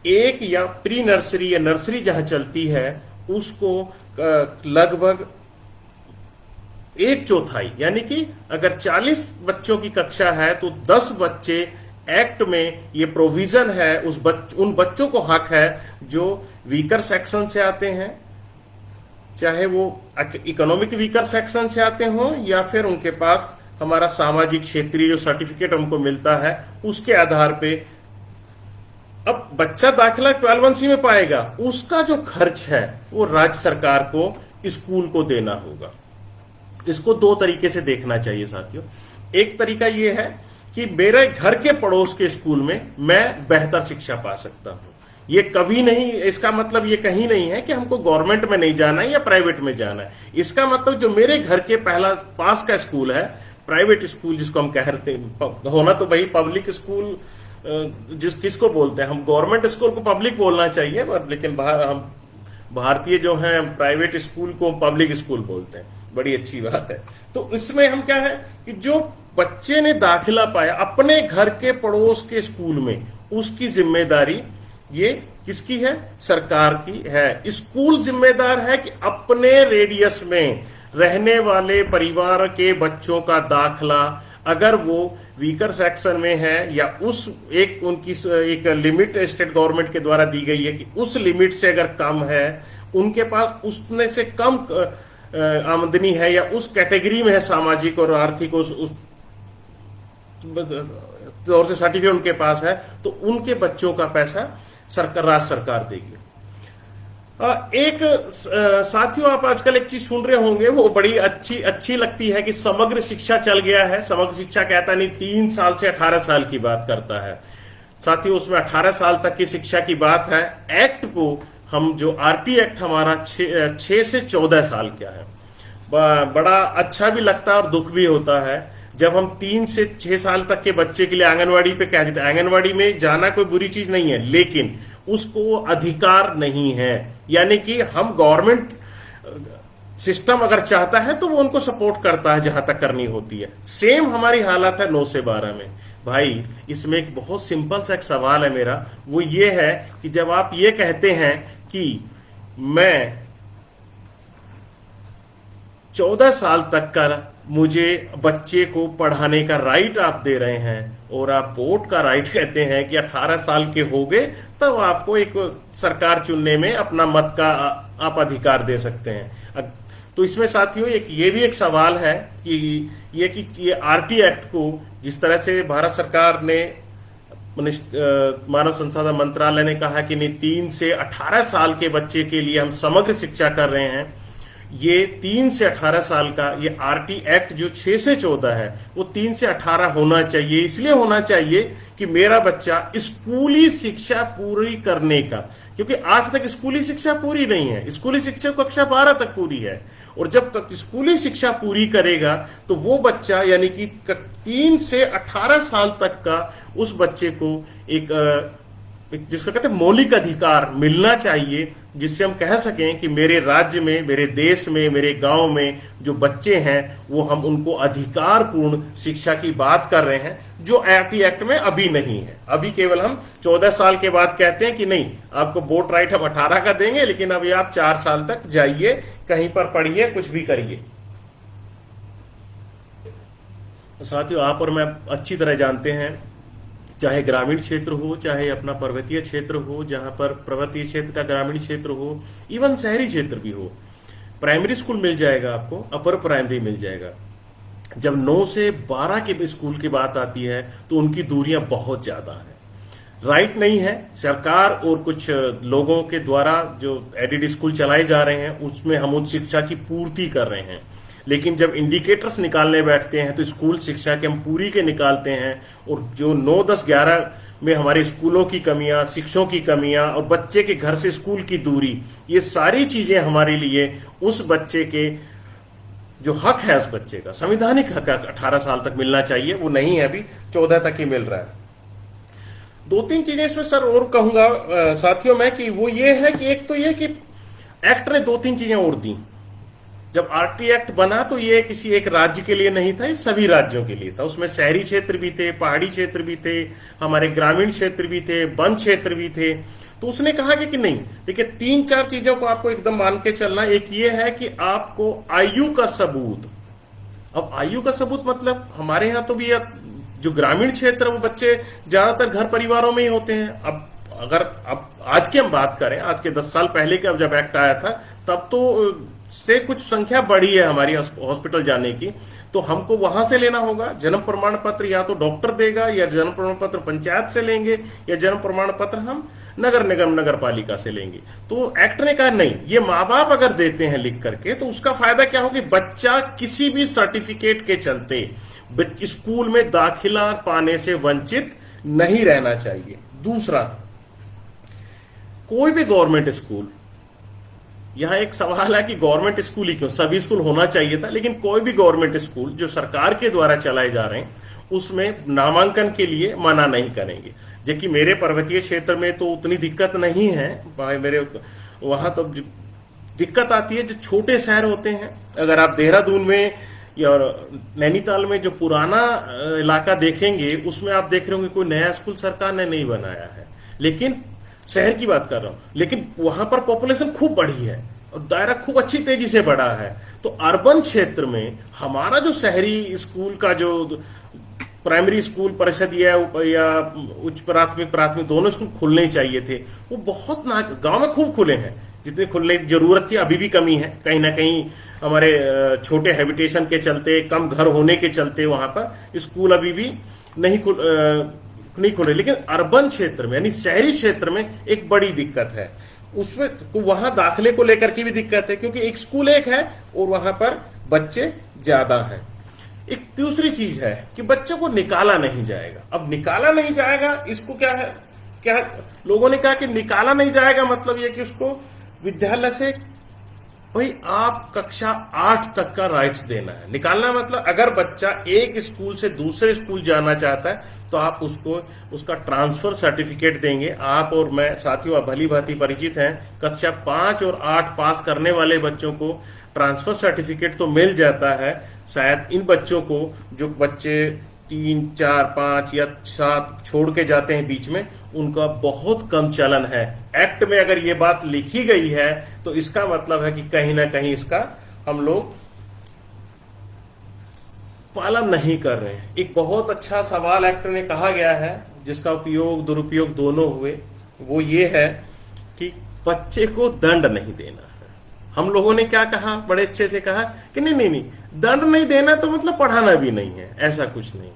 [SPEAKER 1] 1 या प्री नर्सरी या नर्सरी जहां चलती है उसको लगभग 1/4 यानी कि अगर 40 बच्चों की कक्षा है तो 10 बच्चे, एक्ट में ये प्रोविजन है उन बच्चों को हक है जो वीकर सेक्शन से आते हैं, चाहे वो इकोनॉमिक वीकर सेक्शन से आते हों या फिर उनके पास हमारा सामाजिक क्षेत्रीय जो सर्टिफिकेट हमको मिलता है उसके आधार पे। अब बच्चा दाखिला 12(1)(c) में पाएगा, उसका जो खर्च है वो राज्य सरकार को स्कूल को देना होगा। इसको 2 तरीके से देखना चाहिए साथियों। एक तरीका ये है कि मेरे घर के पड़ोस के स्कूल में मैं बेहतर शिक्षा पा सकता हूं। ये कभी नहीं, इसका मतलब ये कहीं नहीं है कि हमको गवर्नमेंट में नहीं जाना है या प्राइवेट में जाना है। इसका मतलब जो मेरे घर के पहला पास का स्कूल है, प्राइवेट स्कूल जिसको हम कहते हैं, होना तो भाई पब्लिक स्कूल किसको बोलते हैं, हम गवर्नमेंट स्कूल को पब्लिक बोलना चाहिए, लेकिन हम भारतीय जो हैं प्राइवेट स्कूल को पब्लिक स्कूल बोलते हैं, बड़ी अच्छी बात है। तो इसमें हम क्या है कि जो बच्चे ने दाखिला पाया अपने घर के पड़ोस के स्कूल में, उसकी जिम्मेदारी ये किसकी है? सरकार की है। स्कूल जिम्मेदार है कि अपने रेडियस में रहने वाले परिवार के बच्चों का दाखला, अगर वो वीकर सेक्शन में है या उस उनकी एक लिमिट स्टेट गवर्नमेंट के द्वारा दी गई है कि उस लिमिट से अगर कम है, उनके पास उसने से कम आमदनी है या उस कैटेगरी में है सामाजिक और आर्थिक उस तौर से सर्टिफिकेट उनके पास है, तो उनके बच्चों का पैसा राज्य सरकार देगी। एक साथियों, आप आजकल एक चीज सुन रहे होंगे, वो बड़ी अच्छी लगती है कि समग्र शिक्षा चल गया है। समग्र शिक्षा कहता नहीं 3 साल से 18 साल की बात करता है साथियों, उसमें 18 साल तक की शिक्षा की बात है। एक्ट को हम जो आरटी एक्ट हमारा 6 से 14 साल क्या है, बड़ा अच्छा भी लगता है और दुख भी होता है जब हम 3 से 6 साल तक के बच्चे के लिए आंगनवाड़ी पे कह देते हैं। आंगनवाड़ी में जाना कोई बुरी चीज नहीं है, लेकिन उसको अधिकार नहीं है। यानी कि हम गवर्नमेंट सिस्टम अगर चाहता है तो वो उनको सपोर्ट करता है जहां तक करनी होती है। सेम हमारी हालत है 9 से 12 में। भाई, इसमें एक बहुत सिंपल सा एक सवाल है मेरा, वो ये है कि जब आप ये कहते हैं कि मैं 14 साल तक का मुझे बच्चे को पढ़ाने का राइट आप दे रहे हैं, और आप वोट का राइट कहते हैं कि 18 साल के हो गए तब आपको एक सरकार चुनने में अपना मत का आप अधिकार दे सकते हैं। तो इसमें साथियों ये भी एक सवाल है कि ये आरटी एक्ट को जिस तरह से भारत सरकार ने, मानव संसाधन मंत्रालय ने कहा कि नहीं 3 से 18 साल के बच्चे के लिए हम समग्र शिक्षा कर रहे हैं, ये 3 से 18 साल का ये आरटी एक्ट जो 6 से 14 है वो 3 से 18 होना चाहिए। इसलिए होना चाहिए कि मेरा बच्चा स्कूली शिक्षा पूरी करने का, क्योंकि 8 तक स्कूली शिक्षा पूरी नहीं है, स्कूली शिक्षा कक्षा 12 तक पूरी है। और जब स्कूली शिक्षा पूरी करेगा तो वो बच्चा यानी कि 3 से 18 साल तक का उस बच्चे को एक जिसको कहते हैं मौलिक अधिकार मिलना चाहिए, जिससे हम कह सकें कि मेरे राज्य में, मेरे देश में, मेरे गांव में जो बच्चे हैं वो हम उनको अधिकारपूर्ण शिक्षा की बात कर रहे हैं, जो आरटी एक्ट में अभी नहीं है। अभी केवल हम 14 साल के बाद कहते हैं कि नहीं, आपको वोट राइट हम 18 का देंगे, लेकिन अभी आप 4 साल तक जाइए, कहीं पर पढ़िए, कुछ भी करिए। साथियों, आप और मैं अच्छी तरह जानते हैं, चाहे ग्रामीण क्षेत्र हो, चाहे अपना पर्वतीय क्षेत्र हो, जहां पर पर्वतीय क्षेत्र का ग्रामीण क्षेत्र हो, इवन शहरी क्षेत्र भी हो, प्राइमरी स्कूल मिल जाएगा आपको, अपर प्राइमरी मिल जाएगा। जब 9 से 12 के स्कूल की बात आती है तो उनकी दूरियां बहुत ज्यादा है। राइट नहीं है, सरकार और कुछ लोगों के द्वारा जो एडेड स्कूल चलाए जा रहे हैं उसमें हम उन शिक्षा की पूर्ति कर रहे हैं, लेकिन जब इंडिकेटर्स निकालने बैठते हैं तो स्कूल शिक्षा के हम पूरी के निकालते हैं, और जो 9, 10, 11 में हमारे स्कूलों की कमियां, शिक्षकों की कमियां और बच्चे के घर से स्कूल की दूरी, ये सारी चीजें हमारे लिए उस बच्चे के जो हक है, उस बच्चे का संवैधानिक हक 18 साल तक मिलना चाहिए, वो नहीं है, अभी 14 तक ही मिल रहा है। 2-3 चीजें इसमें सर और कहूंगा साथियों मैं, कि वो ये है कि एक तो ये कि एक्ट ने 2-3 चीजें और दी। जब आरटी एक्ट बना तो ये किसी एक राज्य के लिए नहीं था, ये सभी राज्यों के लिए था। उसमें शहरी क्षेत्र भी थे, पहाड़ी क्षेत्र भी थे, हमारे ग्रामीण क्षेत्र भी थे, वन क्षेत्र भी थे। तो उसने कहा कि नहीं, देखिए 3-4 चीजों को आपको एकदम मान के चलना। एक ये है कि आपको आयु का सबूत, अब आयु का सबूत मतलब हमारे यहाँ तो भी जो ग्रामीण क्षेत्र है वो बच्चे ज्यादातर घर परिवारों में ही होते हैं। अब आज की हम बात करें, आज के 10 साल पहले का जब एक्ट आया था तब तो से कुछ संख्या बढ़ी है हमारी हॉस्पिटल जाने की, तो हमको वहां से लेना होगा। जन्म प्रमाण पत्र या तो डॉक्टर देगा, या जन्म प्रमाण पत्र पंचायत से लेंगे, या जन्म प्रमाण पत्र हम नगर निगम, नगर पालिका से लेंगे। तो एक्ट ने कहा नहीं, ये माँ बाप अगर देते हैं लिख करके तो उसका फायदा क्या होगा, बच्चा किसी भी सर्टिफिकेट के चलते स्कूल में दाखिला पाने से वंचित नहीं रहना चाहिए। दूसरा, कोई भी गवर्नमेंट स्कूल, यहां एक सवाल है कि गवर्नमेंट स्कूल ही क्यों, सभी स्कूल होना चाहिए था, लेकिन कोई भी गवर्नमेंट स्कूल जो सरकार के द्वारा चलाए जा रहे हैं उसमें नामांकन के लिए मना नहीं करेंगे। जबकि मेरे पर्वतीय क्षेत्र में तो उतनी दिक्कत नहीं है, मेरे वहां तो दिक्कत आती है जो छोटे शहर होते हैं। अगर आप देहरादून में या नैनीताल में जो पुराना इलाका देखेंगे उसमें आप देख रहे होंगे कोई नया स्कूल सरकार ने नहीं बनाया है, लेकिन शहर की बात कर रहा हूं, लेकिन वहां पर पॉपुलेशन खूब बढ़ी है और दायरा खूब अच्छी तेजी से बढ़ा है। तो अर्बन क्षेत्र में हमारा जो शहरी स्कूल का जो प्राइमरी स्कूल परिषद या उच्च प्राथमिक दोनों स्कूल खुलने चाहिए थे, वो बहुत ना गांव में खूब खुले हैं, जितनी खुलने की जरूरत थी अभी भी कमी है। कहीं ना कहीं हमारे छोटे हैबिटेशन के चलते, कम घर होने के चलते वहां पर स्कूल अभी भी नहीं खुले। लेकिन अर्बन क्षेत्र में यानी शहरी क्षेत्र में एक बड़ी दिक्कत है, उसमें तो वहां दाखिले को लेकर की भी दिक्कत है, क्योंकि एक स्कूल एक है और वहां पर बच्चे ज्यादा हैं। एक दूसरी चीज है कि बच्चों को निकाला नहीं जाएगा। अब निकाला नहीं जाएगा, इसको क्या है, क्या लोगों ने कहा कि निकाला नहीं जाएगा मतलब यह कि उसको विद्यालय से भाई आप कक्षा 8 तक का राइट्स देना है। निकालना मतलब अगर बच्चा एक स्कूल से दूसरे स्कूल जाना चाहता है तो आप उसको उसका ट्रांसफर सर्टिफिकेट देंगे। आप और मैं साथियों भली भांति परिचित हैं, कक्षा 5 और 8 पास करने वाले बच्चों को ट्रांसफर सर्टिफिकेट तो मिल जाता है। शायद इन बच्चों को, जो बच्चे 3, 4, 5 या 7 छोड़ के जाते हैं बीच में, उनका बहुत कम चलन है। एक्ट में अगर ये बात लिखी गई है तो इसका मतलब है कि कहीं ना कहीं इसका हम लोग पालन नहीं कर रहे हैं। एक बहुत अच्छा सवाल एक्ट में कहा गया है जिसका उपयोग दुरुपयोग दोनों हुए, वो ये है कि बच्चे को दंड नहीं देना है। हम लोगों ने क्या कहा, बड़े अच्छे से कहा कि नहीं, दंड नहीं देना तो मतलब पढ़ाना भी नहीं है, ऐसा कुछ नहीं।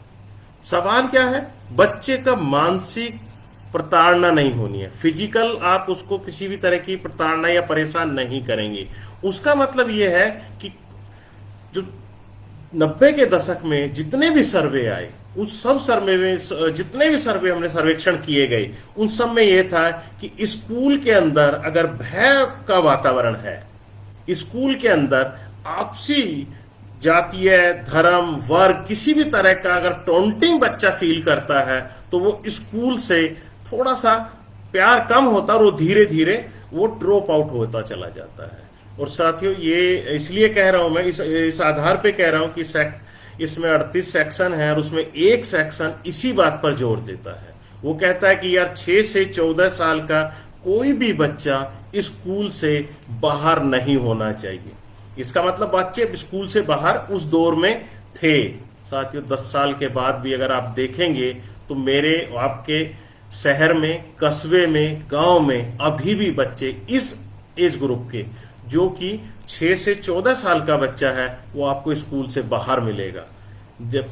[SPEAKER 1] सवाल क्या है, बच्चे का मानसिक प्रताड़ना नहीं होनी है। फिजिकल आप उसको किसी भी तरह की प्रताड़ना या परेशान नहीं करेंगे, उसका मतलब यह है कि जो 90 के दशक में जितने भी सर्वे आए, उस सब सर्वे में जितने भी सर्वे हमने सर्वेक्षण किए गए, उन सब में यह था कि स्कूल के अंदर अगर भय का वातावरण है, स्कूल के अंदर आपसी जातीय, धर्म, वर्ग, किसी भी तरह का अगर टॉन्टिंग बच्चा फील करता है, तो वो स्कूल से थोड़ा सा प्यार कम होता है और वो धीरे धीरे वो ड्रॉप आउट होता चला जाता है। और साथियों, ये इसलिए कह रहा हूं मैं, इस आधार पे कह रहा हूं कि इसमें 38 सेक्शन है और उसमें एक सेक्शन इसी बात पर जोर देता है। वो कहता है कि यार 6 से 14 साल का कोई भी बच्चा स्कूल से बाहर नहीं होना चाहिए। इसका मतलब बच्चे स्कूल से बाहर उस दौर में थे। साथियों, 10 साल के बाद भी अगर आप देखेंगे तो मेरे आपके शहर में, कस्बे में, गांव में अभी भी बच्चे इस एज ग्रुप के, जो कि 6 से 14 साल का बच्चा है, वो आपको स्कूल से बाहर मिलेगा। जब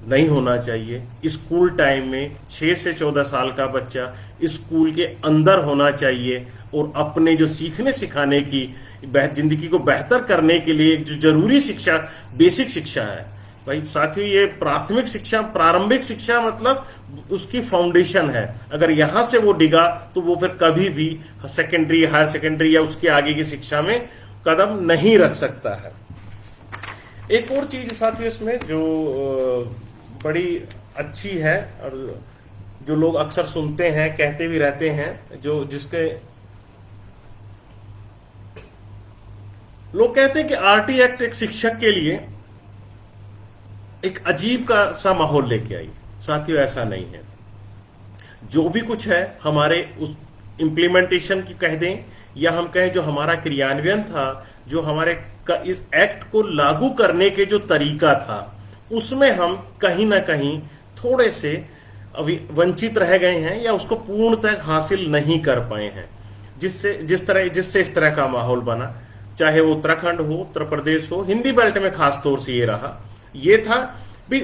[SPEAKER 1] नहीं होना चाहिए। स्कूल टाइम में 6 से 14 साल का बच्चा स्कूल के अंदर होना चाहिए और अपने जो सीखने सिखाने की, जिंदगी को बेहतर करने के लिए जो जरूरी शिक्षा, बेसिक शिक्षा है भाई साथियों, ये प्राथमिक शिक्षा, प्रारंभिक शिक्षा मतलब उसकी फाउंडेशन है। अगर यहां से वो डिगा तो वो फिर कभी भी सेकेंडरी, हायर सेकेंडरी या उसके आगे की शिक्षा में कदम नहीं रख सकता है। एक और चीज साथियों इसमें जो बड़ी अच्छी है और जो लोग अक्सर सुनते हैं, कहते भी रहते हैं, जो जिसके लोग कहते हैं कि आरटी एक्ट एक शिक्षक के लिए एक अजीब का सा माहौल लेके आई। साथियों, ऐसा नहीं है। जो भी कुछ है हमारे उस इम्प्लीमेंटेशन की कह दें या हम कहें जो हमारा क्रियान्वयन था, जो हमारे इस एक्ट को लागू करने के जो तरीका था, उसमें हम कहीं ना कहीं थोड़े से अभी वंचित रह गए हैं या उसको पूर्णतः हासिल नहीं कर पाए हैं, जिससे इस तरह का माहौल बना। चाहे वो उत्तराखंड हो, उत्तर प्रदेश हो, हिंदी बेल्ट में खास तौर से ये रहा। ये था भी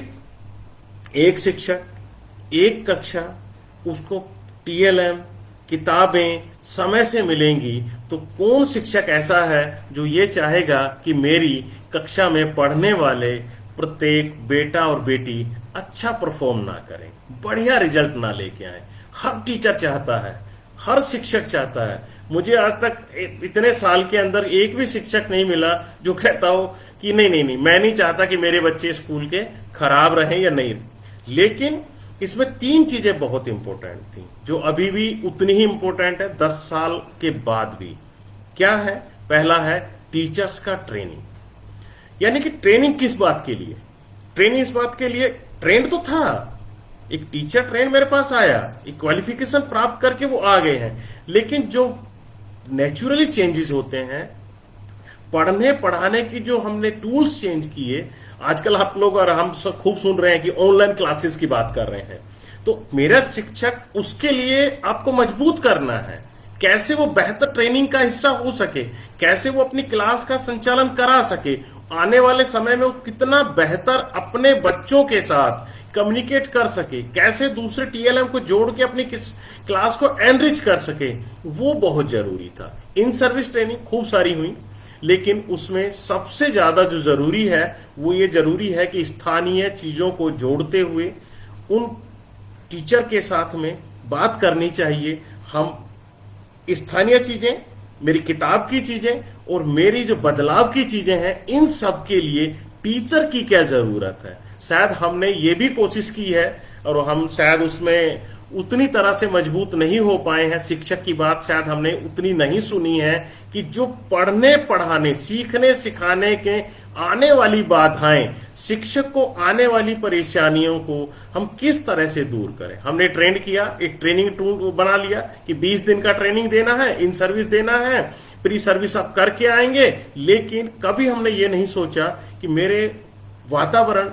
[SPEAKER 1] एक शिक्षक, एक कक्षा, उसको टीएलएम, किताबें समय से मिलेंगी, तो कौन शिक्षक ऐसा है जो ये चाहेगा कि मेरी कक्षा में पढ़ने वाले प्रत्येक बेटा और बेटी अच्छा परफॉर्म ना करें, बढ़िया रिजल्ट ना लेके आए। हर टीचर चाहता है, हर शिक्षक चाहता है। मुझे आज तक इतने साल के अंदर एक भी शिक्षक नहीं मिला जो कहता हो कि नहीं नहीं नहीं, मैं नहीं चाहता कि मेरे बच्चे स्कूल के खराब रहें या नहीं। लेकिन इसमें 3 चीजें बहुत इंपॉर्टेंट थी जो अभी भी उतनी ही इंपॉर्टेंट है 10 साल के बाद भी। क्या है? पहला है टीचर्स का ट्रेनिंग। यानी कि ट्रेनिंग किस बात के लिए? ट्रेनिंग इस बात के लिए, ट्रेंड तो था, एक टीचर ट्रेन मेरे पास आया, एक क्वालिफिकेशन प्राप्त करके वो आ गए हैं, लेकिन जो नेचुरली चेंजेस होते हैं, पढ़ने पढ़ाने की जो हमने टूल्स चेंज किए, आजकल आप लोग और हम सब खूब सुन रहे हैं कि ऑनलाइन क्लासेस की बात कर रहे हैं, तो मेरा शिक्षक उसके लिए आपको मजबूत करना है। कैसे वो बेहतर ट्रेनिंग का हिस्सा हो सके, कैसे वो अपनी क्लास का संचालन करा सके, आने वाले समय में वो कितना बेहतर अपने बच्चों के साथ कम्युनिकेट कर सके, कैसे दूसरे टीएलएम को जोड़ के अपनी क्लास को एनरिच कर सके, वो बहुत जरूरी था। इन सर्विस ट्रेनिंग खूब सारी हुई, लेकिन उसमें सबसे ज्यादा जो जरूरी है वो ये जरूरी है कि स्थानीय चीजों को जोड़ते हुए उन टीचर के साथ में बात करनी चाहिए। हम स्थानीय चीजें, मेरी किताब की चीजें और मेरी जो बदलाव की चीजें हैं, इन सब के लिए टीचर की क्या जरूरत है। शायद हमने ये भी कोशिश की है और हम शायद उसमें उतनी तरह से मजबूत नहीं हो पाए हैं। शिक्षक की बात शायद हमने उतनी नहीं सुनी है कि जो पढ़ने पढ़ाने, सीखने सिखाने के आने वाली बाधाएं, शिक्षक को आने वाली परेशानियों को हम किस तरह से दूर करें। हमने ट्रेंड किया, एक ट्रेनिंग टूल बना लिया कि 20 दिन का ट्रेनिंग देना है, इन सर्विस देना है, प्री सर्विस आप करके आएंगे। लेकिन कभी हमने ये नहीं सोचा कि मेरे वातावरण,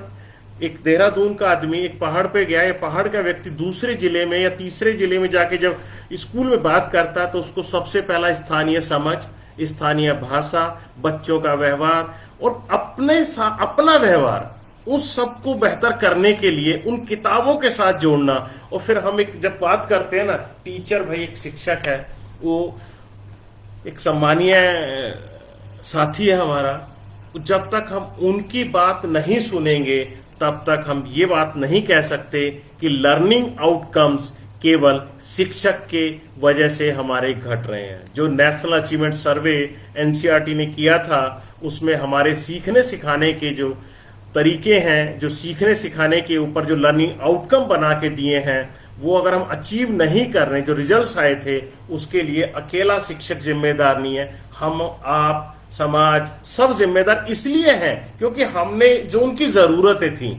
[SPEAKER 1] एक देहरादून का आदमी एक पहाड़ पे गया, या पहाड़ का व्यक्ति दूसरे जिले में या तीसरे जिले में जाके जब स्कूल में बात करता है तो उसको सबसे पहला स्थानीय समझ, स्थानीय भाषा, बच्चों का व्यवहार और अपना व्यवहार, उस सबको बेहतर करने के लिए उन किताबों के साथ जोड़ना। और फिर हम एक जब बात करते हैं ना, टीचर भाई एक शिक्षक है, वो एक सम्मानीय साथी है हमारा, जब तक हम उनकी बात नहीं सुनेंगे तब तक हम ये बात नहीं कह सकते कि लर्निंग आउटकम्स केवल शिक्षक के वजह से हमारे घट रहे हैं। जो नेशनल अचीवमेंट सर्वे एनसीईआरटी ने किया था, उसमें हमारे सीखने सिखाने के जो तरीके हैं, जो सीखने सिखाने के ऊपर जो लर्निंग आउटकम बना के दिए हैं, वो अगर हम अचीव नहीं कर रहे, जो रिजल्ट्स आए थे, उसके लिए अकेला शिक्षक जिम्मेदार नहीं है। हम, आप, समाज सब जिम्मेदार इसलिए हैं क्योंकि हमने जो उनकी जरूरतें थी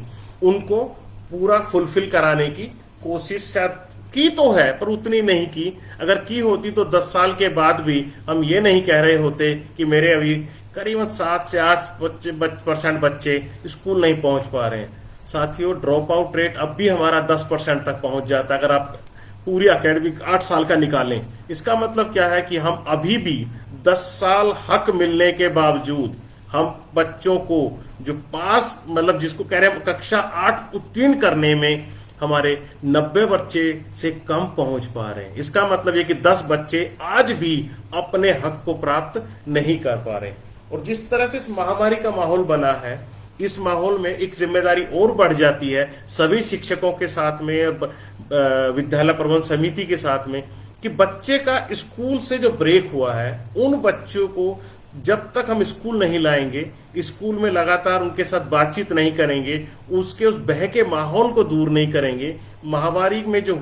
[SPEAKER 1] उनको पूरा फुलफिल कराने की कोशिश शायद की तो है, पर उतनी नहीं की। अगर की होती तो 10 साल के बाद भी हम ये नहीं कह रहे होते कि मेरे अभी करीबन 7 से 8% बच्चे स्कूल नहीं पहुंच पा रहे हैं। साथियों, ड्रॉप आउट रेट अब भी हमारा 10% तक पहुंच जाता है अगर आप पूरी एकेडमिक 8 साल का निकालें। इसका मतलब क्या है कि हम अभी भी 10 साल हक मिलने के बावजूद हम बच्चों को जो पास, मतलब जिसको कह रहे हैं कक्षा 8 उत्तीर्ण करने में हमारे 90 बच्चे से कम पहुंच पा रहे हैं। इसका मतलब ये कि 10 बच्चे आज भी अपने हक को प्राप्त नहीं कर पा रहे। और जिस तरह से इस महामारी का माहौल बना है, इस माहौल में एक जिम्मेदारी और बढ़ जाती है सभी शिक्षकों के साथ में, विद्यालय प्रबंधन समिति के साथ में, कि बच्चे का स्कूल से जो ब्रेक हुआ है, उन बच्चों को जब तक हम स्कूल नहीं लाएंगे, स्कूल में लगातार उनके साथ बातचीत नहीं करेंगे, उसके उस बहके माहौल को दूर नहीं करेंगे, महामारी में जो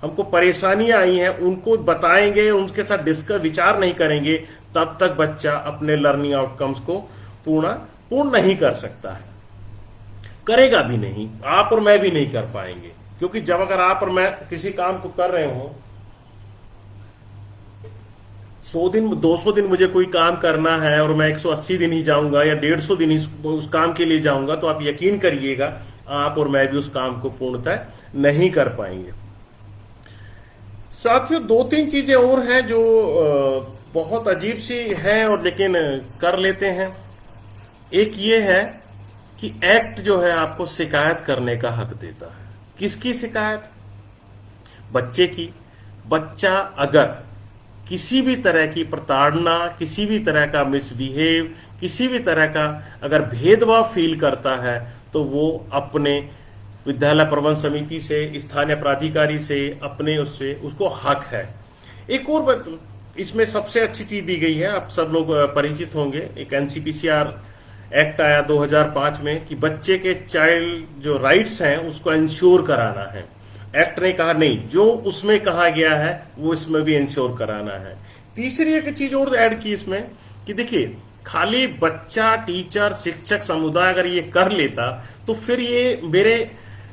[SPEAKER 1] हमको परेशानियां आई हैं उनको बताएंगे, उनके साथ डिस्कस विचार नहीं करेंगे, तब तक बच्चा अपने लर्निंग आउटकम्स को पूर्ण नहीं कर सकता है, करेगा भी नहीं। आप और मैं भी नहीं कर पाएंगे, क्योंकि जब अगर आप और मैं किसी काम को कर रहे हो, 100 दिन 200 दिन मुझे कोई काम करना है और मैं 180 दिन ही जाऊंगा या 150 दिन ही उस काम के लिए जाऊंगा, तो आप यकीन करिएगा आप और मैं भी उस काम को पूर्णतः नहीं कर पाएंगे। साथियों, 2-3 चीजें और हैं जो बहुत अजीब सी हैं और लेकिन कर लेते हैं। एक ये है कि एक्ट जो है आपको शिकायत करने का हक देता है। किसकी शिकायत? बच्चे की। बच्चा अगर किसी भी तरह की प्रताड़ना, किसी भी तरह का मिसबिहेव, किसी भी तरह का अगर भेदभाव फील करता है, तो वो अपने विद्यालय प्रबंधन समिति से, स्थानीय प्राधिकारी से, अपने उससे उसको हक है। एक और इसमें सबसे अच्छी चीज दी गई है, आप सब लोग परिचित होंगे, एक एनसीपीसीआर एक्ट आया 2005 में कि बच्चे के चाइल्ड जो राइट्स हैं उसको इंश्योर कराना है। एक्ट ने कहा नहीं, जो उसमें कहा गया है वो इसमें भी इंश्योर कराना है। तीसरी एक चीज और ऐड की इसमें कि देखिए, खाली बच्चा, टीचर, शिक्षक समुदाय अगर ये कर लेता तो फिर ये मेरे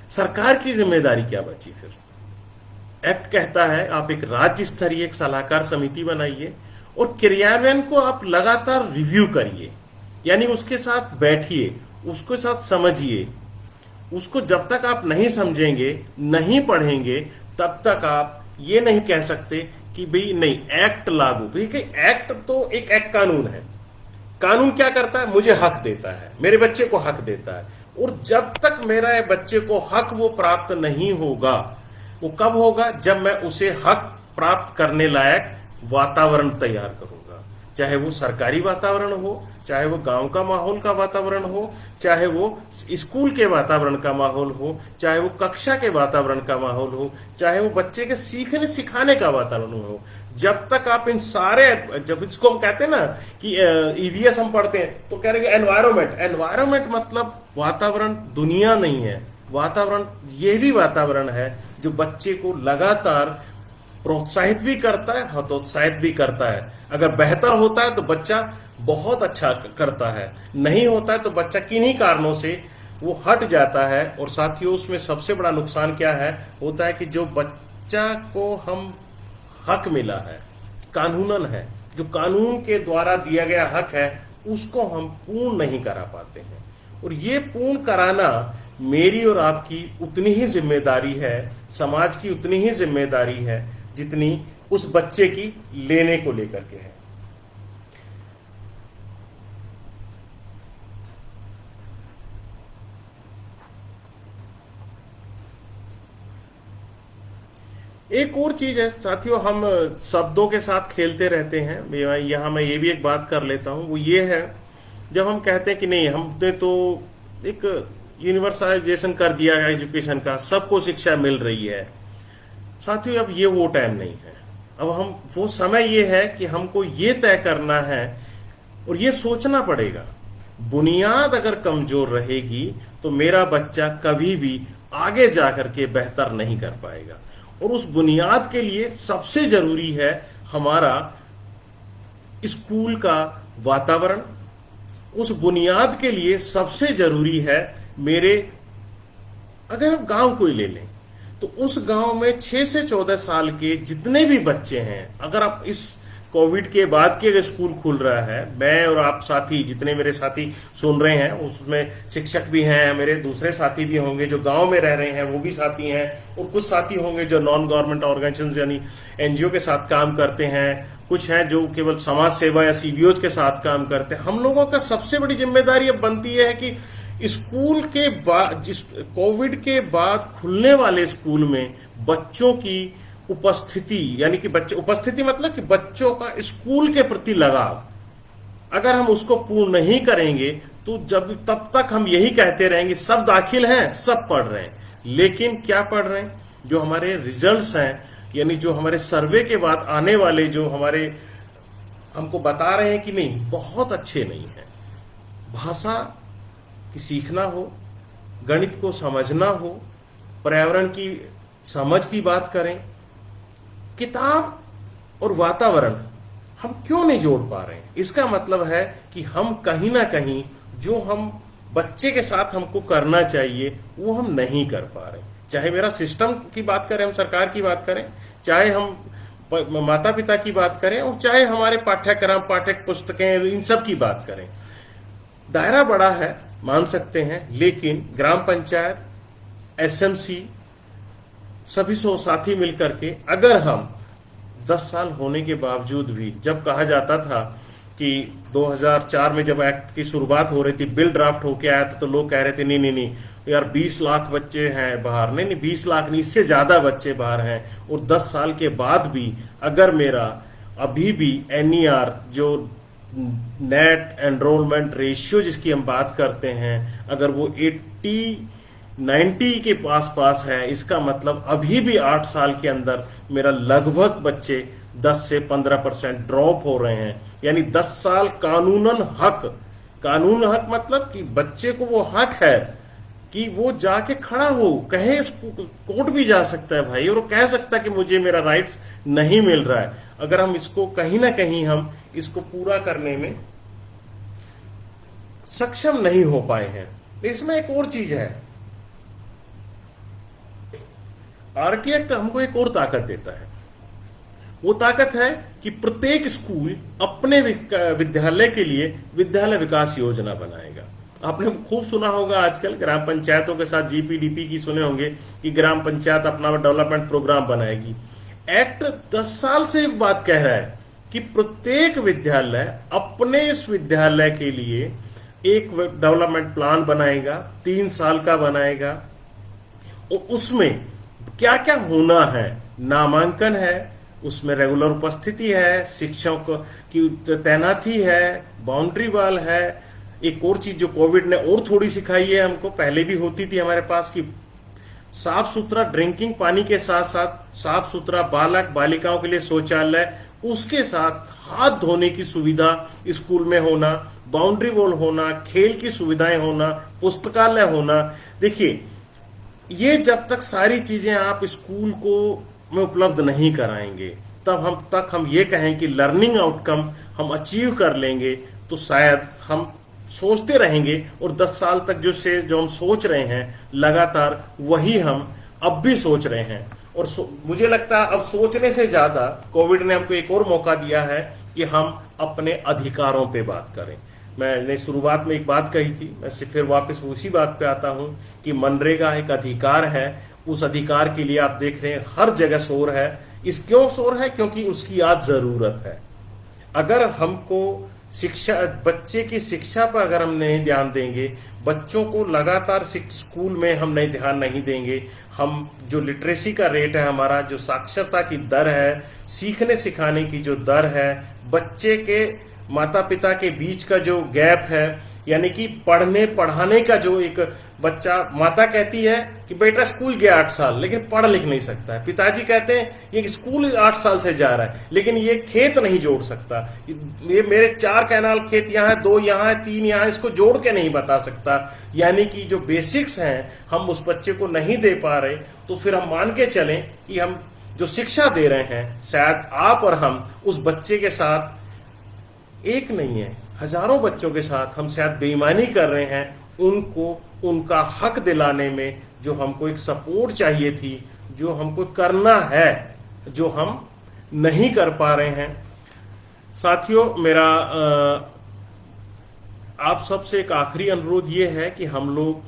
[SPEAKER 1] सरकार की जिम्मेदारी क्या बची? फिर एक्ट कहता है आप एक राज्य स्तरीय एक सलाहकार समिति बनाइए और क्रियान्वयन को आप लगातार रिव्यू करिए, यानी उसके साथ बैठिए, उसके साथ समझिए। उसको जब तक आप नहीं समझेंगे, नहीं पढ़ेंगे, तब तक आप ये नहीं कह सकते कि भाई नहीं एक्ट लागू। देखिए, एक्ट तो एक एक्ट कानून है। कानून क्या करता है? मुझे हक देता है, मेरे बच्चे को हक देता है। और जब तक मेरा बच्चे को हक वो प्राप्त नहीं होगा, वो कब होगा? जब मैं उसे हक प्राप्त करने लायक वातावरण तैयार करूंगा, चाहे वो सरकारी वातावरण हो, चाहे वो गांव का माहौल का वातावरण हो, चाहे वो स्कूल के वातावरण का माहौल हो, चाहे वो कक्षा के वातावरण का माहौल हो, चाहे वो बच्चे के सीखने सिखाने का वातावरण हो। जब तक आप इन सारे, जब इसको हम कहते हैं ना कि ईवीएस हम पढ़ते हैं तो कह रहे हैं एनवायरमेंट मतलब वातावरण, दुनिया नहीं है। वातावरण ये भी वातावरण है जो बच्चे को लगातार प्रोत्साहित भी करता है, हतोत्साहित भी करता है। अगर बेहतर होता है तो बच्चा बहुत अच्छा करता है, नहीं होता है तो बच्चा किन्हीं कारणों से वो हट जाता है। और साथियों, उसमें सबसे बड़ा नुकसान क्या है? होता है कि जो बच्चा को हम हक मिला है, कानूनन है, जो कानून के द्वारा दिया गया हक है, उसको हम पूर्ण नहीं करा पाते हैं। और ये पूर्ण कराना मेरी और आपकी उतनी ही जिम्मेदारी है, समाज की उतनी ही जिम्मेदारी है जितनी उस बच्चे की लेने को लेकर के है। एक और चीज है साथियों, हम शब्दों के साथ खेलते रहते हैं। यहाँ मैं ये भी एक बात कर लेता हूँ, वो ये है, जब हम कहते हैं कि नहीं हमने तो एक यूनिवर्सलाइजेशन कर दिया है एजुकेशन का, सबको शिक्षा मिल रही है। साथियों अब ये वो टाइम नहीं है, अब हम वो समय ये है कि हमको ये तय करना है और ये सोचना पड़ेगा, बुनियाद अगर कमजोर रहेगी तो मेरा बच्चा कभी भी आगे जाकर के बेहतर नहीं कर पाएगा। और उस बुनियाद के लिए सबसे जरूरी है हमारा स्कूल का वातावरण। उस बुनियाद के लिए सबसे जरूरी है मेरे, अगर हम गांव को ही ले लें तो उस गांव में 6 से 14 साल के जितने भी बच्चे हैं, अगर आप इस कोविड के बाद के अगर स्कूल खुल रहा है, मैं और आप साथी जितने मेरे साथी सुन रहे हैं उसमें शिक्षक भी हैं, मेरे दूसरे साथी भी होंगे जो गांव में रह रहे हैं वो भी साथी हैं, और कुछ साथी होंगे जो नॉन गवर्नमेंट ऑर्गेनाइजेशन यानी एनजीओ के साथ काम करते हैं, कुछ हैं जो केवल समाज सेवा या सीबीओज के साथ काम करते हैं। हम लोगों का सबसे बड़ी जिम्मेदारी अब बनती है कि स्कूल के बाद, जिस कोविड के बाद खुलने वाले स्कूल में बच्चों की उपस्थिति, यानी कि बच्चे उपस्थिति मतलब कि बच्चों का स्कूल के प्रति लगाव, अगर हम उसको पूर्ण नहीं करेंगे तो जब तब तक हम यही कहते रहेंगे सब दाखिल हैं, सब पढ़ रहे हैं, लेकिन क्या पढ़ रहे हैं? जो हमारे रिजल्ट्स हैं, यानी जो हमारे सर्वे के बाद आने वाले जो हमारे हमको बता रहे हैं कि नहीं बहुत अच्छे नहीं है। भाषा की सीखना हो, गणित को समझना हो, पर्यावरण की समझ की बात करें, किताब और वातावरण हम क्यों नहीं जोड़ पा रहे हैं? इसका मतलब है कि हम कहीं ना कहीं जो हम बच्चे के साथ हमको करना चाहिए वो हम नहीं कर पा रहे। चाहे मेरा सिस्टम की बात करें, हम सरकार की बात करें, चाहे हम माता पिता की बात करें, और चाहे हमारे पाठ्यक्रम पाठ्य पुस्तकें इन सब की बात करें। दायरा बड़ा है मान सकते हैं, लेकिन ग्राम पंचायत, एसएमसी, सभी सौ साथी मिलकर के अगर हम 10 साल होने के बावजूद भी, जब कहा जाता था कि 2004 में जब एक्ट की शुरुआत हो रही थी, बिल ड्राफ्ट होके आया था, तो लोग कह रहे थे नहीं नहीं नहीं यार 20 लाख बच्चे हैं बाहर, नहीं नहीं 20 लाख नहीं, इससे ज्यादा बच्चे बाहर हैं। और 10 साल के बाद भी अगर मेरा अभी भी एनईआर जो नेट एनरोलमेंट रेशियो जिसकी हम बात करते हैं, अगर वो 80-90 के पास है, इसका मतलब अभी भी 8 साल के अंदर मेरा लगभग बच्चे 10 से 15% ड्रॉप हो रहे हैं। यानी 10 साल कानूनन हक, कानून हक मतलब कि बच्चे को वो हक है कि वो जाके खड़ा हो, कहे, कोर्ट भी जा सकता है भाई, और वो कह सकता है कि मुझे मेरा राइट्स नहीं मिल रहा है। अगर हम इसको कहीं ना कहीं हम इसको पूरा करने में सक्षम नहीं हो पाए हैं। इसमें एक और चीज है, आरटी एक्ट हमको एक और ताकत देता है। वो ताकत है कि प्रत्येक स्कूल अपने विद्यालय के लिए विद्यालय विकास योजना बनाएगा। आपने खूब सुना होगा आजकल ग्राम पंचायतों के साथ जीपीडीपी की सुने होंगे कि ग्राम पंचायत अपना डेवलपमेंट प्रोग्राम बनाएगी। एक्ट 10 साल से एक बात कह रहा है कि प्रत्येक विद्यालय अपने इस विद्यालय के लिए एक डेवलपमेंट प्लान बनाएगा, 3 साल का बनाएगा, और उसमें क्या क्या होना है, नामांकन है, उसमें रेगुलर उपस्थिति है, शिक्षक की तैनाती है, बाउंड्री वॉल है। एक और चीज जो कोविड ने और थोड़ी सिखाई है हमको, पहले भी होती थी हमारे पास, कि साफ सुथरा ड्रिंकिंग पानी के साथ साथ साफ सुथरा बालक बालिकाओं के लिए शौचालय, उसके साथ हाथ धोने की सुविधा स्कूल में होना, बाउंड्री वॉल होना, खेल की सुविधाएं होना, पुस्तकालय होना। देखिए ये जब तक सारी चीजें आप स्कूल को में उपलब्ध नहीं कराएंगे तक हम ये कहें कि लर्निंग आउटकम हम अचीव कर लेंगे, तो शायद हम सोचते रहेंगे, और 10 साल तक जो हम सोच रहे हैं लगातार वही हम अब भी सोच रहे हैं। और मुझे लगता है अब सोचने से ज्यादा कोविड ने हमको एक और मौका दिया है कि हम अपने अधिकारों पे बात करें। मैंने शुरुआत में एक बात कही थी, मैं फिर वापस उसी बात पे आता हूं कि मनरेगा एक अधिकार है। उस अधिकार के लिए आप देख रहे हैं हर जगह शोर है। क्यों शोर है? क्योंकि उसकी आज जरूरत है। अगर हमको शिक्षा, बच्चे की शिक्षा पर अगर हम नहीं ध्यान देंगे, बच्चों को लगातार स्कूल में हम नहीं ध्यान नहीं देंगे, हम जो लिटरेसी का रेट है हमारा, जो साक्षरता की दर है, सीखने सिखाने की जो दर है, बच्चे के माता पिता के बीच का जो गैप है, यानी कि पढ़ने पढ़ाने का जो एक बच्चा, माता कहती है कि बेटा स्कूल गया 8 साल लेकिन पढ़ लिख नहीं सकता है, पिताजी कहते हैं ये स्कूल 8 साल से जा रहा है लेकिन ये खेत नहीं जोड़ सकता, ये मेरे 4 कैनाल खेत यहाँ है, 2 यहाँ है, 3 यहाँ है, इसको जोड़ के नहीं बता सकता। यानी कि जो बेसिक्स हैं हम उस बच्चे को नहीं दे पा रहे, तो फिर हम मान के चलें कि हम जो शिक्षा दे रहे हैं, शायद आप और हम उस बच्चे के साथ एक नहीं है, हजारों बच्चों के साथ हम शायद बेईमानी कर रहे हैं, उनको उनका हक दिलाने में जो हमको एक सपोर्ट चाहिए थी, जो हमको करना है, जो हम नहीं कर पा रहे हैं। साथियों, मेरा आप सबसे एक आखिरी अनुरोध ये है कि हम लोग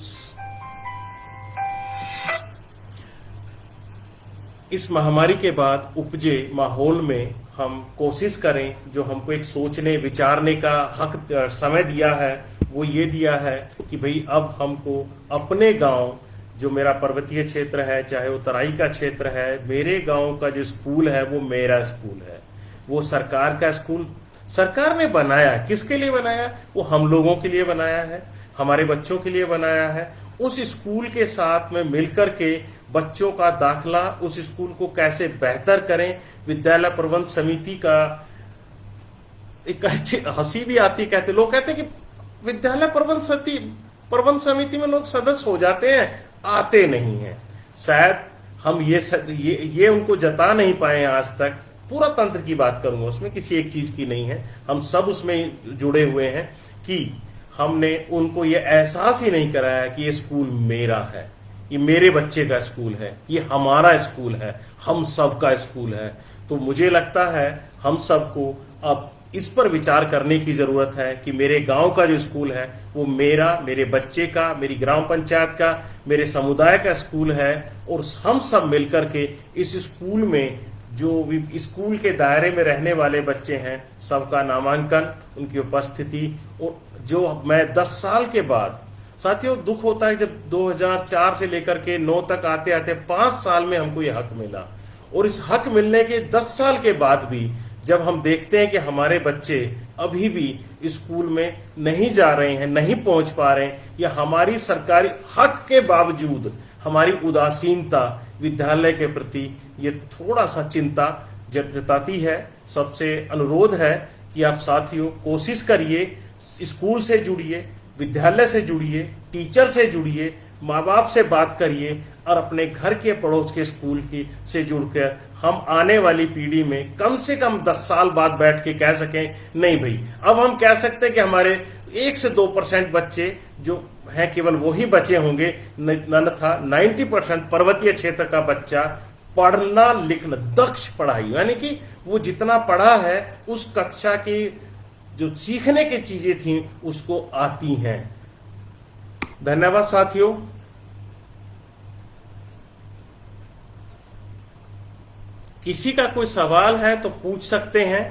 [SPEAKER 1] इस महामारी के बाद उपजे माहौल में हम कोशिश करें, जो हमको एक सोचने विचारने का हक समय दिया है, वो ये दिया है कि भाई अब हमको अपने गांव, जो मेरा पर्वतीय क्षेत्र है, चाहे वो तराई का क्षेत्र है, मेरे गांव का जो स्कूल है वो मेरा स्कूल है, वो सरकार का स्कूल सरकार ने बनाया। किसके लिए बनाया? वो हम लोगों के लिए बनाया है, हमारे बच्चों के लिए बनाया है। उस स्कूल के साथ में मिलकर के बच्चों का दाखला, उस स्कूल को कैसे बेहतर करें, विद्यालय प्रबंध समिति का एक हंसी भी आती, कहते लोग कहते हैं कि विद्यालय प्रबंध समिति में लोग सदस्य हो जाते हैं, आते नहीं हैं। शायद हम ये उनको जता नहीं पाए आज तक। पूरा तंत्र की बात करूंगा, उसमें किसी एक चीज की नहीं है, हम सब उसमें जुड़े हुए हैं कि हमने उनको ये एहसास ही नहीं कराया कि ये स्कूल मेरा है, ये मेरे बच्चे का स्कूल है, ये हमारा स्कूल है, हम सबका स्कूल है। तो मुझे लगता है हम सबको अब इस पर विचार करने की जरूरत है कि मेरे गांव का जो स्कूल है वो मेरा, मेरे बच्चे का, मेरी ग्राम पंचायत का, मेरे समुदाय का स्कूल है, और हम सब मिलकर के इस स्कूल में जो भी स्कूल के दायरे में रहने वाले बच्चे हैं, सबका नामांकन, उनकी उपस्थिति, और जो मैं 10 साल के बाद, साथियों दुख होता है जब 2004 से लेकर के 9 तक आते आते 5 साल में हमको ये हक मिला, और इस हक मिलने के 10 साल के बाद भी जब हम देखते हैं कि हमारे बच्चे अभी भी स्कूल में नहीं जा रहे हैं, नहीं पहुंच पा रहे हैं, या हमारी सरकारी हक के बावजूद हमारी उदासीनता विद्यालय के प्रति ये थोड़ा सा चिंता जताती है। सबसे अनुरोध है कि आप साथियों कोशिश करिए, स्कूल से जुड़िए, विद्यालय से जुड़िए, टीचर से जुड़िए, माँ बाप से बात करिए, और अपने घर के पड़ोस के स्कूल की से जुड़कर हम आने वाली पीढ़ी में कम से कम 10 साल बाद बैठ के कह सकें, नहीं भाई अब हम कह सकते हैं कि हमारे 1 से 2% बच्चे जो हैं केवल वही बचे होंगे, अन्यथा 90% पर्वतीय क्षेत्र का बच्चा पढ़ना लिखना दक्ष पढ़ाई, यानी कि वो जितना पढ़ा है उस कक्षा की जो सीखने की चीजें थी उसको आती हैं। धन्यवाद साथियों। किसी का कोई सवाल है तो पूछ सकते हैं।